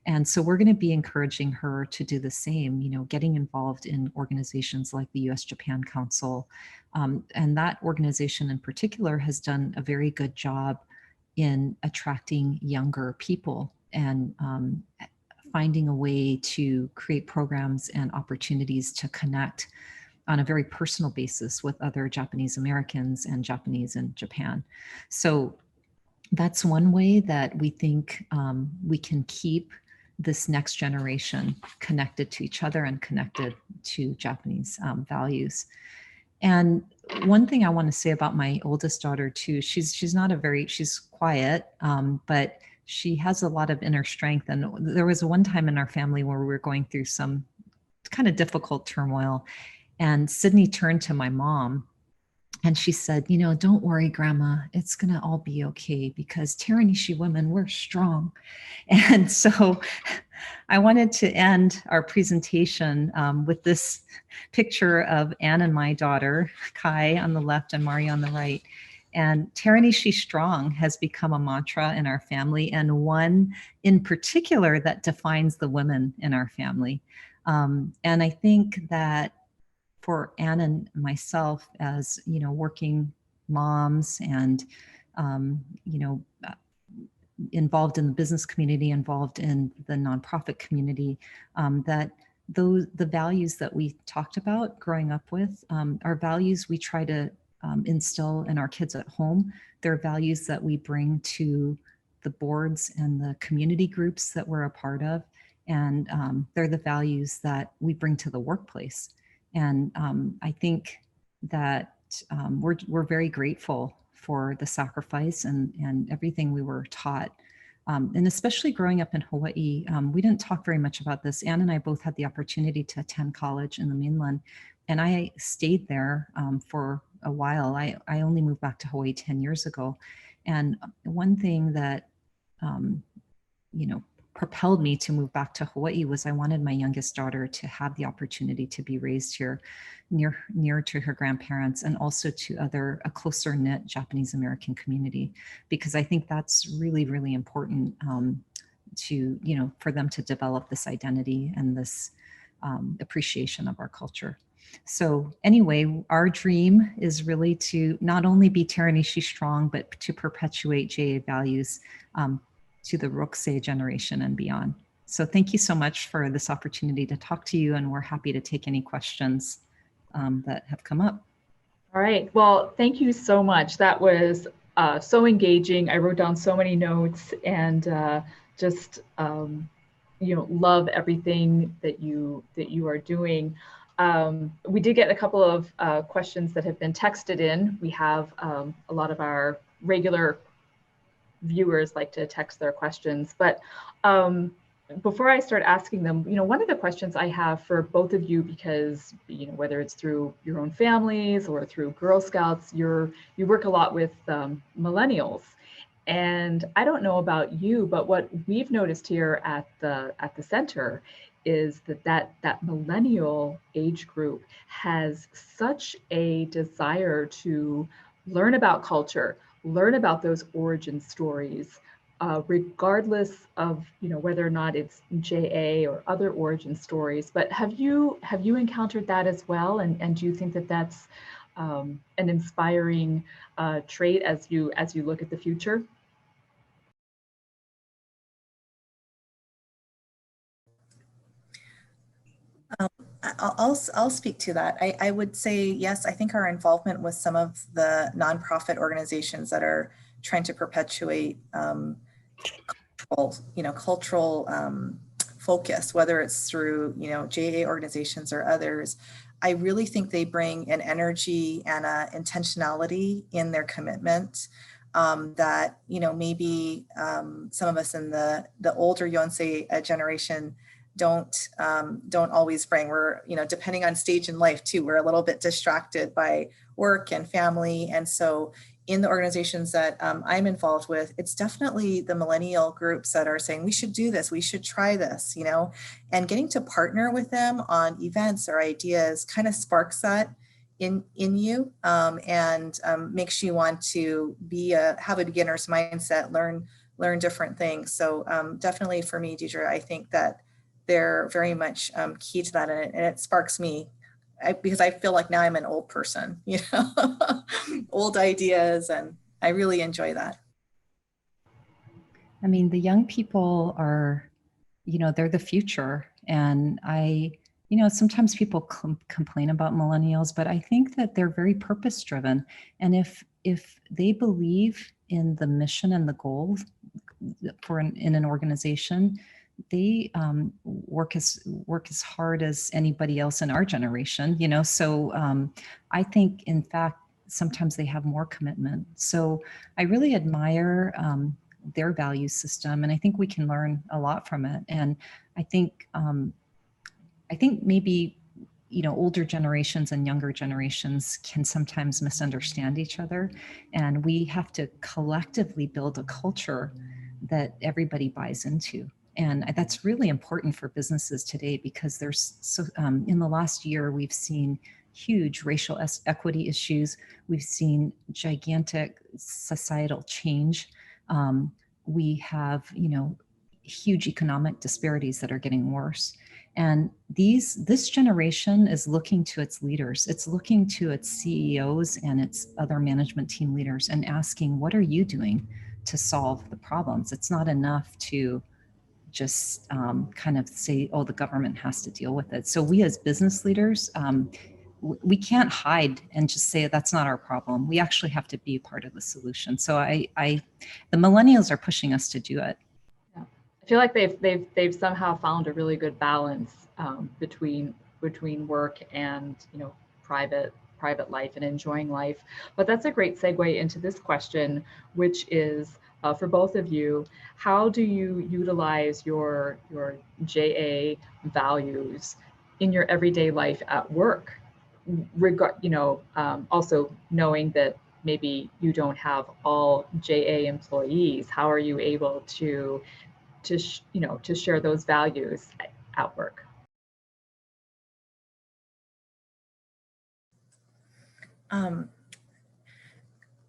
And so we're going to be encouraging her to do the same, getting involved in organizations like the U.S.-Japan Council. And that organization in particular has done a very good job in attracting younger people and finding a way to create programs and opportunities to connect on a very personal basis with other Japanese Americans and Japanese in Japan. So that's one way that we think we can keep this next generation connected to each other and connected to Japanese values. And one thing I want to say about my oldest daughter too, she's quiet, but she has a lot of inner strength. And there was one time in our family where we were going through some kind of difficult turmoil, and Sydney turned to my mom and she said, don't worry, Grandma, it's going to all be okay because Teranishi women, we're strong. And so I wanted to end our presentation with this picture of Anne and my daughter, Kai on the left and Mari on the right. And Teranishi Strong has become a mantra in our family, and one in particular that defines the women in our family. And I think that for Anne and myself as, working moms and, involved in the business community, involved in the nonprofit community, that the values that we talked about growing up with are values we try to instill in our kids at home. They're values that we bring to the boards and the community groups that we're a part of. And they're the values that we bring to the workplace. And I think that we're very grateful for the sacrifice and everything we were taught. And especially growing up in Hawaii, we didn't talk very much about this. Ann and I both had the opportunity to attend college in the mainland, and I stayed there for a while. I only moved back to Hawaii 10 years ago. And one thing that, propelled me to move back to Hawaii was I wanted my youngest daughter to have the opportunity to be raised here near to her grandparents, and also to a closer knit Japanese American community, because I think that's really, really important for them to develop this identity and this appreciation of our culture. So anyway, our dream is really to not only be Teranishi strong, but to perpetuate JA values to the Rokusei generation and beyond. So thank you so much for this opportunity to talk to you, and we're happy to take any questions that have come up. All right, well, thank you so much. That was so engaging. I wrote down so many notes, and just love everything that you are doing. We did get a couple of questions that have been texted in. We have a lot of our regular viewers like to text their questions, but before I start asking them, one of the questions I have for both of you, because whether it's through your own families or through Girl Scouts, you work a lot with millennials, and I don't know about you, but what we've noticed here at the center is that millennial age group has such a desire to learn about culture, learn about those origin stories, regardless of whether or not it's JA or other origin stories. But have you encountered that as well? And do you think that that's an inspiring trait as you look at the future? I'll speak to that. I would say, yes, I think our involvement with some of the nonprofit organizations that are trying to perpetuate cultural focus, whether it's through, JA organizations or others, I really think they bring an energy and a intentionality in their commitment that, maybe some of us in the older Yonsei generation don't always bring. We're, depending on stage in life too, we're a little bit distracted by work and family. And so in the organizations that I'm involved with, it's definitely the millennial groups that are saying, we should do this, we should try this, and getting to partner with them on events or ideas kind of sparks that in you and makes you want to have a beginner's mindset, learn different things. So definitely for me, Deidre, I think that they're very much key to that, and it sparks me because I feel like now I'm an old person, old ideas, and I really enjoy that. I mean, the young people are, they're the future, and sometimes people complain about millennials, but I think that they're very purpose driven, and if they believe in the mission and the goal in an organization, they work as hard as anybody else in our generation, so I think in fact sometimes they have more commitment. So I really admire their value system, and I think we can learn a lot from it. And I think maybe older generations and younger generations can sometimes misunderstand each other, and we have to collectively build a culture that everybody buys into. And that's really important for businesses today, because there's in the last year, we've seen huge racial equity issues. We've seen gigantic societal change. We have, huge economic disparities that are getting worse. And this generation is looking to its leaders. It's looking to its CEOs and its other management team leaders and asking, what are you doing to solve the problems. It's not enough to just kind of say, oh, the government has to deal with it. So we as business leaders, we can't hide and just say that's not our problem. We actually have to be a part of the solution. So the millennials are pushing us to do it. Yeah. I feel like they've somehow found a really good balance between work and private life and enjoying life. But that's a great segue into this question, which is for both of you: how do you utilize your JA values in your everyday life at work? Also knowing that maybe you don't have all JA employees, how are you able to share those values at work?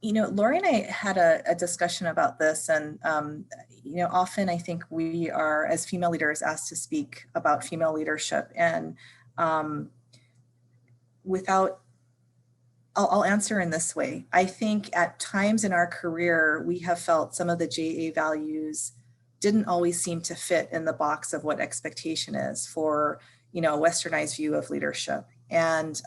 Lori and I had a discussion about this, and often I think we are, as female leaders, asked to speak about female leadership, and I'll answer in this way. I think at times in our career, we have felt some of the JA values didn't always seem to fit in the box of what expectation is for, a westernized view of leadership. And,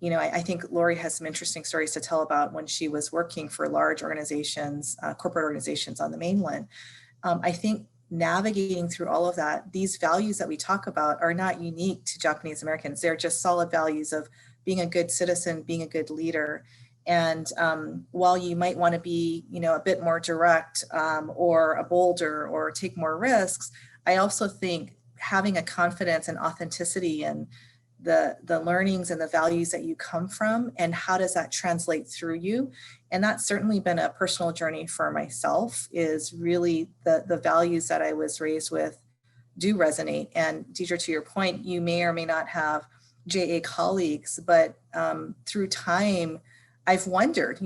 I think Lori has some interesting stories to tell about when she was working for large organizations, corporate organizations on the mainland. I think navigating through all of that, these values that we talk about are not unique to Japanese Americans. They're just solid values of being a good citizen, being a good leader. And while you might want to be, a bit more direct or a bolder or take more risks, I also think having a confidence and authenticity and the learnings and the values that you come from, and how does that translate through you? And that's certainly been a personal journey for myself, is really the values that I was raised with do resonate. And Deidre, to your point, you may or may not have JA colleagues, but through time, I've wondered,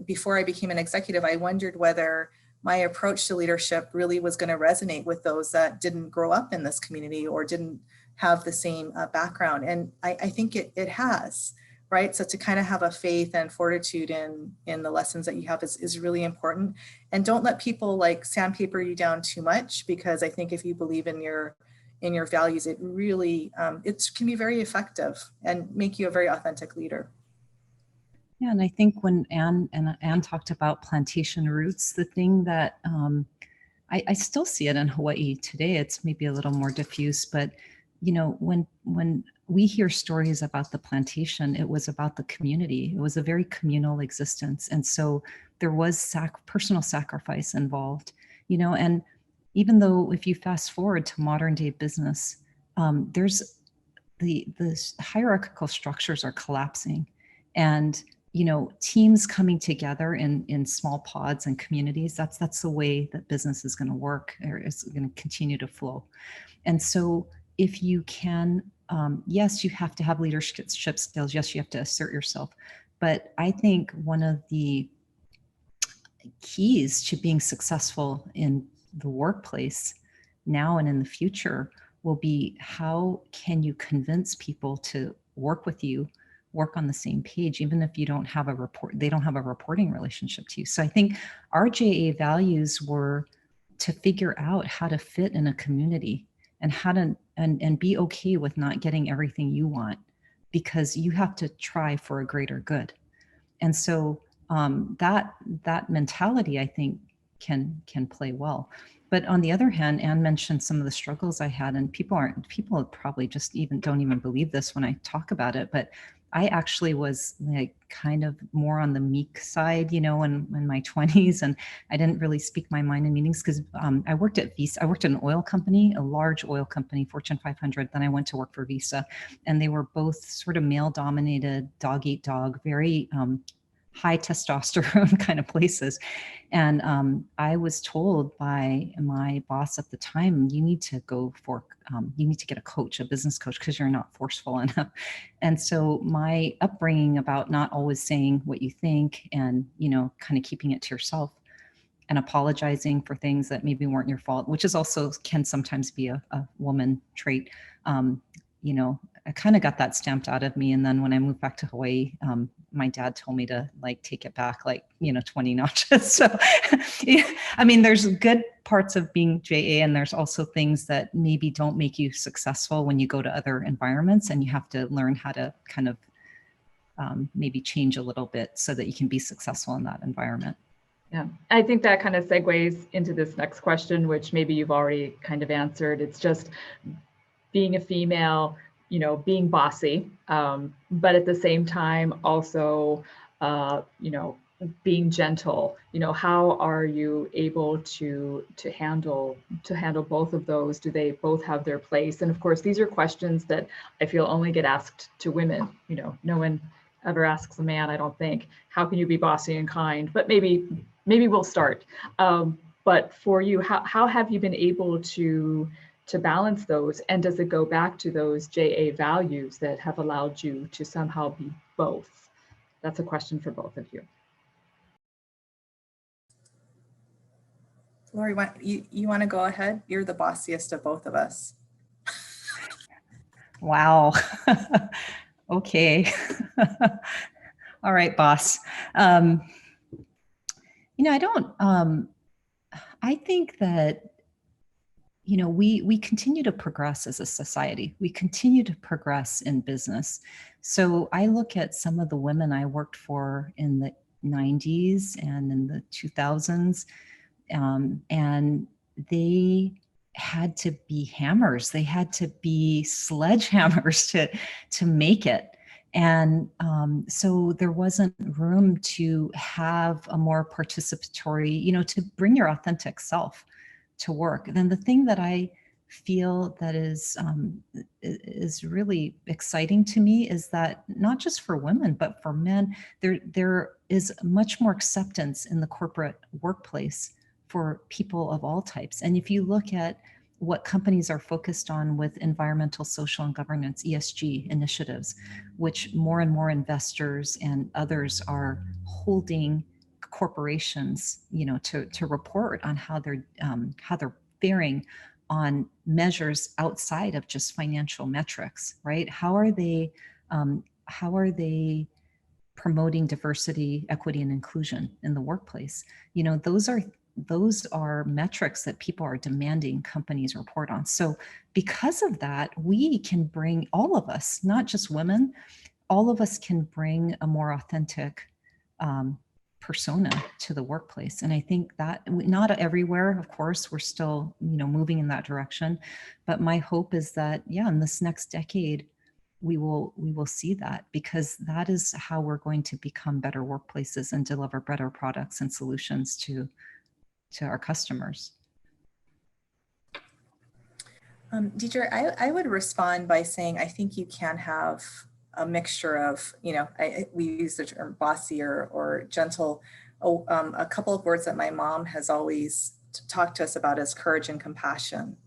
before I became an executive, I wondered whether my approach to leadership really was going to resonate with those that didn't grow up in this community or didn't have the same background. And I think it has, right? So to kind of have a faith and fortitude in the lessons that you have is really important. And don't let people like sandpaper you down too much, because I think if you believe in your values, it really, it can be very effective and make you a very authentic leader. Yeah, and I think when Ann talked about plantation roots, the thing that I still see it in Hawaii today, it's maybe a little more diffuse, but when we hear stories about the plantation, it was about the community. It was a very communal existence. And so there was personal sacrifice involved, and even though if you fast forward to modern day business, there's the hierarchical structures are collapsing, and teams coming together in small pods and communities, that's the way that business is going to work, or is going to continue to flow. And so if you can, yes, you have to have leadership skills. Yes, you have to assert yourself. But I think one of the keys to being successful in the workplace now and in the future will be, how can you convince people to work with you, work on the same page, even if you don't have they don't have a reporting relationship to you. So I think our JA values were to figure out how to fit in a community, and how to and be okay with not getting everything you want, because you have to try for a greater good. And so that mentality, I think, can play well. But on the other hand, Ann mentioned some of the struggles I had, and people probably just don't even believe this when I talk about it, but I actually was like kind of more on the meek side, in my 20s, and I didn't really speak my mind in meetings because I worked at Visa. I worked at an oil company, a large oil company, Fortune 500. Then I went to work for Visa, and they were both sort of male-dominated, dog-eat-dog, very high testosterone kind of places. And I was told by my boss at the time, you need to get a coach, a business coach, because you're not forceful enough. And so my upbringing about not always saying what you think, and, kind of keeping it to yourself, and apologizing for things that maybe weren't your fault, which is also can sometimes be a woman trait. you know, I kind of got that stamped out of me. And then when I moved back to Hawaii, my dad told me to like take it back like, you know, 20 notches. So, yeah, I mean, there's good parts of being JA, and there's also things that maybe don't make you successful when you go to other environments, and you have to learn how to kind of maybe change a little bit so that you can be successful in that environment. Yeah, I think that kind of segues into this next question, which maybe you've already kind of answered. It's just being a female, you know, being bossy, but at the same time also, you know, being gentle. You know, how are you able to handle both of those? Do they both have their place? And of course, these are questions that I feel only get asked to women. You know, no one ever asks a man, I don't think, how can you be bossy and kind? But maybe we'll start. But for you, how have you been able to balance those? And does it go back to those JA values that have allowed you to somehow be both? That's a question for both of you. Lori, you want to go ahead? You're the bossiest of both of us. Wow. Okay. All right, boss. You know, I think that, you know, we continue to progress as a society. We continue to progress in business. So I look at some of the women I worked for in the 90s and in the 2000s, and they had to be hammers. They had to be sledgehammers to make it. And so there wasn't room to have a more participatory, you know, to bring your authentic self to work. And then the thing that I feel that is really exciting to me is that not just for women, but for men, there is much more acceptance in the corporate workplace for people of all types. And if you look at what companies are focused on with environmental, social, and governance, ESG initiatives, which more and more investors and others are holding corporations, you know, to report on how they're faring on measures outside of just financial metrics, right? How are they promoting diversity, equity, and inclusion in the workplace? You know, those are metrics that people are demanding companies report on. So because of that, we can bring, all of us, not just women, all of us can bring a more authentic persona to the workplace. And I think that not everywhere, of course, we're still, you know, moving in that direction. But my hope is that, yeah, in this next decade, we will see that, because that is how we're going to become better workplaces and deliver better products and solutions to our customers. Deidre, I would respond by saying, I think you can have a mixture of, you know, we use the term bossy or gentle. A couple of words that my mom has always talked to us about is courage and compassion,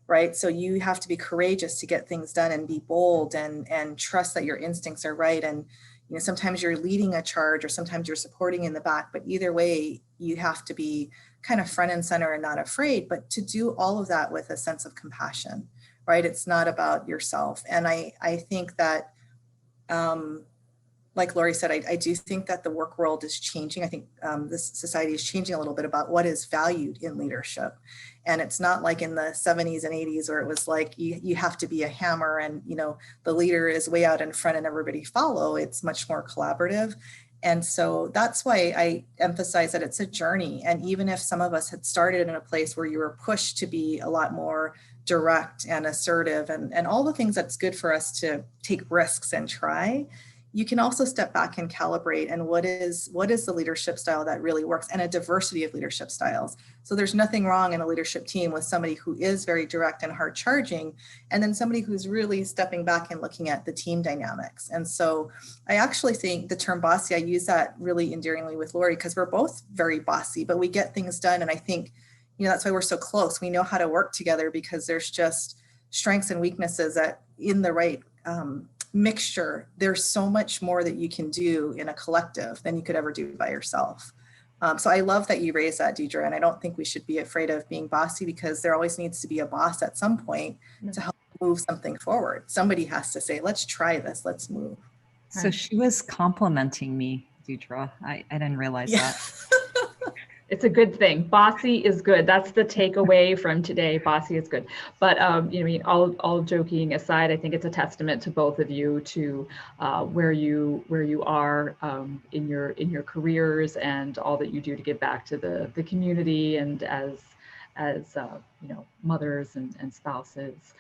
right? So you have to be courageous to get things done and be bold and trust that your instincts are right. And, you know, sometimes you're leading a charge or sometimes you're supporting in the back, but either way, you have to be kind of front and center and not afraid, but to do all of that with a sense of compassion, right? It's not about yourself. And I think that, like Lori said, I do think that the work world is changing. I think this society is changing a little bit about what is valued in leadership. And it's not like in the 70s and 80s where it was like you have to be a hammer and, you know, the leader is way out in front and everybody follow. It's much more collaborative. And so that's why I emphasize that it's a journey. And even if some of us had started in a place where you were pushed to be a lot more direct and assertive and all the things that's good for us to take risks and try, you can also step back and calibrate. And what is the leadership style that really works, and a diversity of leadership styles. So there's nothing wrong in a leadership team with somebody who is very direct and hard charging, and then somebody who's really stepping back and looking at the team dynamics. And so I actually think the term bossy, I use that really endearingly with Lori, because we're both very bossy, but we get things done. And I think, you know, that's why we're so close. We know how to work together because there's just strengths and weaknesses that in the right mixture, there's so much more that you can do in a collective than you could ever do by yourself. So I love that you raised that, Deidre, and I don't think we should be afraid of being bossy, because there always needs to be a boss at some point to help move something forward. Somebody has to say, let's try this, let's move. So she was complimenting me, Deidre. I didn't realize that. It's a good thing. Bossy is good. That's the takeaway from today. Bossy is good. But you know, I mean, all joking aside, I think it's a testament to both of you to where you are in your careers and all that you do to give back to the community and as you know, mothers and spouses.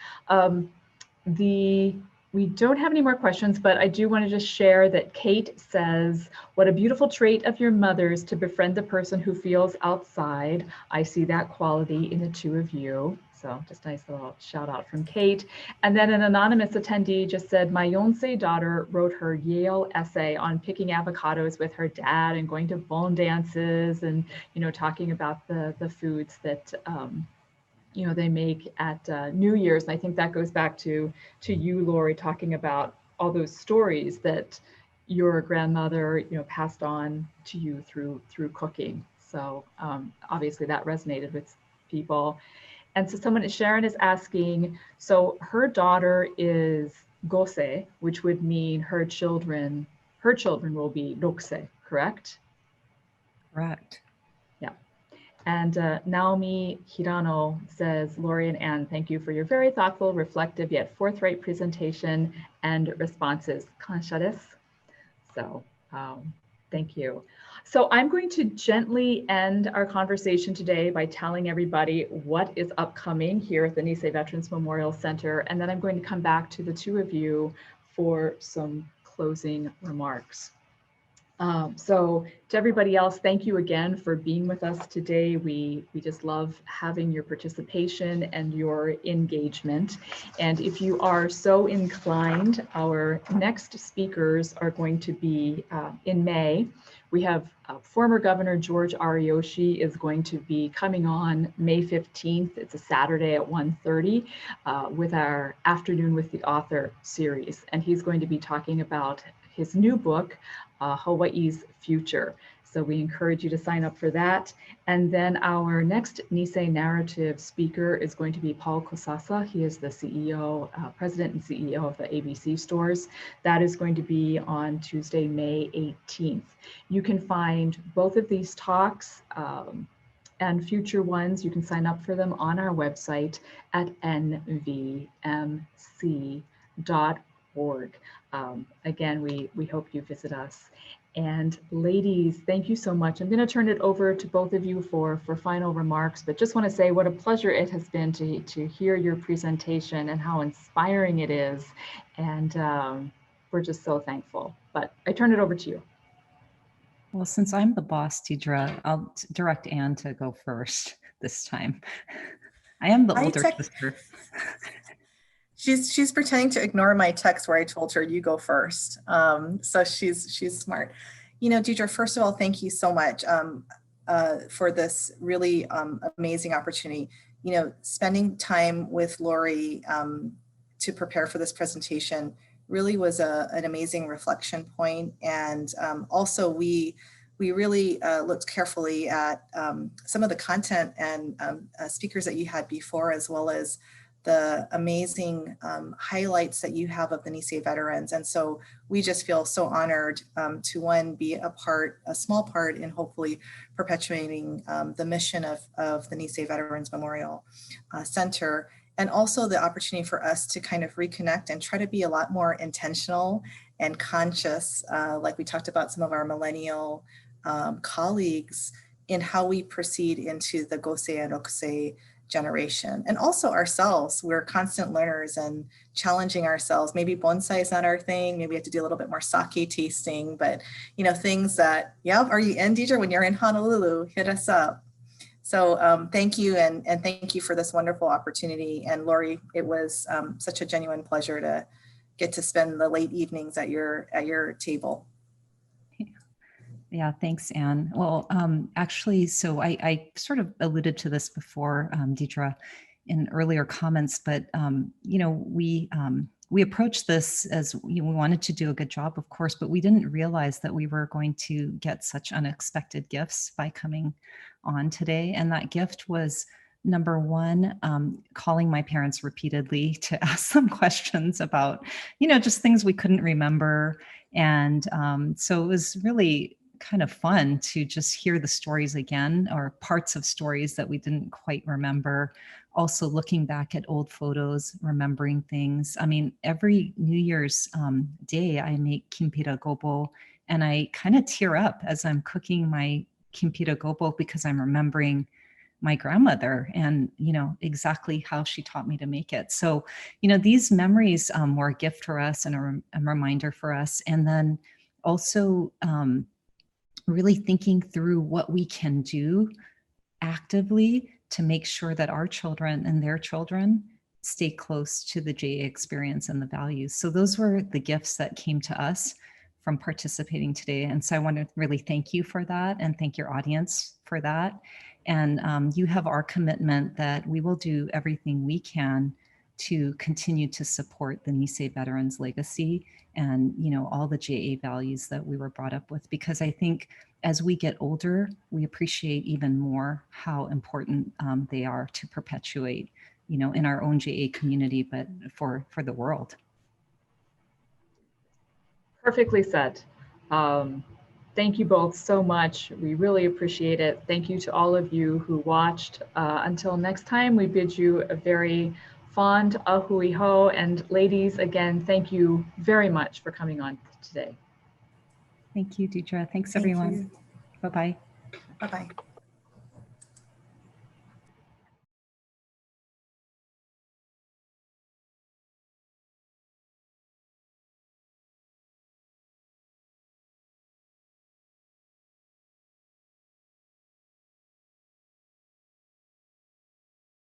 We don't have any more questions, but I do want to just share that Kate says, what a beautiful trait of your mother's to befriend the person who feels outside. I see that quality in the two of you. So just a nice little shout out from Kate. And then an anonymous attendee just said, my Yonsei daughter wrote her Yale essay on picking avocados with her dad and going to bon dances and, you know, talking about the foods that, you know, they make at New Year's. And I think that goes back to you, Lori, talking about all those stories that your grandmother, you know, passed on to you through cooking. So obviously that resonated with people. And so Sharon is asking, so her daughter is Gose, which would mean her children will be Rokse, correct? Correct. And Naomi Hirano says, Lori and Ann, thank you for your very thoughtful, reflective, yet forthright presentation and responses. Kansha desu. So thank you. So I'm going to gently end our conversation today by telling everybody what is upcoming here at the Nisei Veterans Memorial Center. And then I'm going to come back to the two of you for some closing remarks. So to everybody else, thank you again for being with us today. We just love having your participation and your engagement. And if you are so inclined, our next speakers are going to be in May. We have former Governor George Ariyoshi is going to be coming on May 15th. It's a Saturday at 1:30 with our Afternoon with the Author series. And he's going to be talking about his new book, Hawaii's Future. So we encourage you to sign up for that. And then our next Nisei Narrative speaker is going to be Paul Kosasa. He is the CEO, President and CEO of the ABC stores. That is going to be on Tuesday, May 18th. You can find both of these talks and future ones. You can sign up for them on our website at nvmc.org. Again, we hope you visit us. And ladies, thank you so much. I'm going to turn it over to both of you for final remarks, but just want to say what a pleasure it has been to hear your presentation and how inspiring it is. And we're just so thankful. But I turn it over to you. Well, since I'm the boss, Deidre, I'll direct Ann to go first this time. I am the older sister. She's pretending to ignore my text where I told her you go first. So she's smart. You know, Deidre, first of all, thank you so much for this really amazing opportunity. You know, spending time with Lori to prepare for this presentation really was an amazing reflection point. And also we really looked carefully at some of the content and speakers that you had before, as well as the amazing highlights that you have of the Nisei veterans. And so we just feel so honored to, one, be a small part in hopefully perpetuating the mission of the Nisei Veterans Memorial Center, and also the opportunity for us to kind of reconnect and try to be a lot more intentional and conscious, like we talked about some of our millennial colleagues, in how we proceed into the Gosei and Rokusei generation. And also ourselves, we're constant learners and challenging ourselves. Maybe bonsai is not our thing. Maybe we have to do a little bit more sake tasting, but you know, things that, yeah, are you in, Deidre? When you're in Honolulu, hit us up. So thank you, and thank you for this wonderful opportunity. And Lori, it was such a genuine pleasure to get to spend the late evenings at your table. Yeah, thanks, Ann. Well, actually, so I sort of alluded to this before, Deidre, in earlier comments, but you know, we approached this as, you know, we wanted to do a good job, of course, but we didn't realize that we were going to get such unexpected gifts by coming on today. And that gift was Number one, calling my parents repeatedly to ask them questions about, just things we couldn't remember. And so it was really kind of fun to just hear the stories again, or parts of stories that we didn't quite remember. Also looking back at old photos, remembering things. I mean, every New Year's day, I make kimpira gobo, and I kind of tear up as I'm cooking my kimpira gobo because I'm remembering my grandmother and, exactly how she taught me to make it. So, these memories were a gift for us and a reminder for us. And then also really thinking through what we can do actively to make sure that our children and their children stay close to the JA experience and the values. So those were the gifts that came to us from participating today. And so I want to really thank you for that and thank your audience for that. And you have our commitment that we will do everything we can to continue to support the Nisei Veterans legacy and, all the JA values that we were brought up with, because I think as we get older, we appreciate even more how important they are to perpetuate, in our own JA community, but for the world. Perfectly said. Thank you both so much. We really appreciate it. Thank you to all of you who watched. Until next time, we bid you a very fond ahui ho. And ladies, again, thank you very much for coming on today. Thank you, Deidre. Thanks, everyone. Bye-bye. Bye-bye.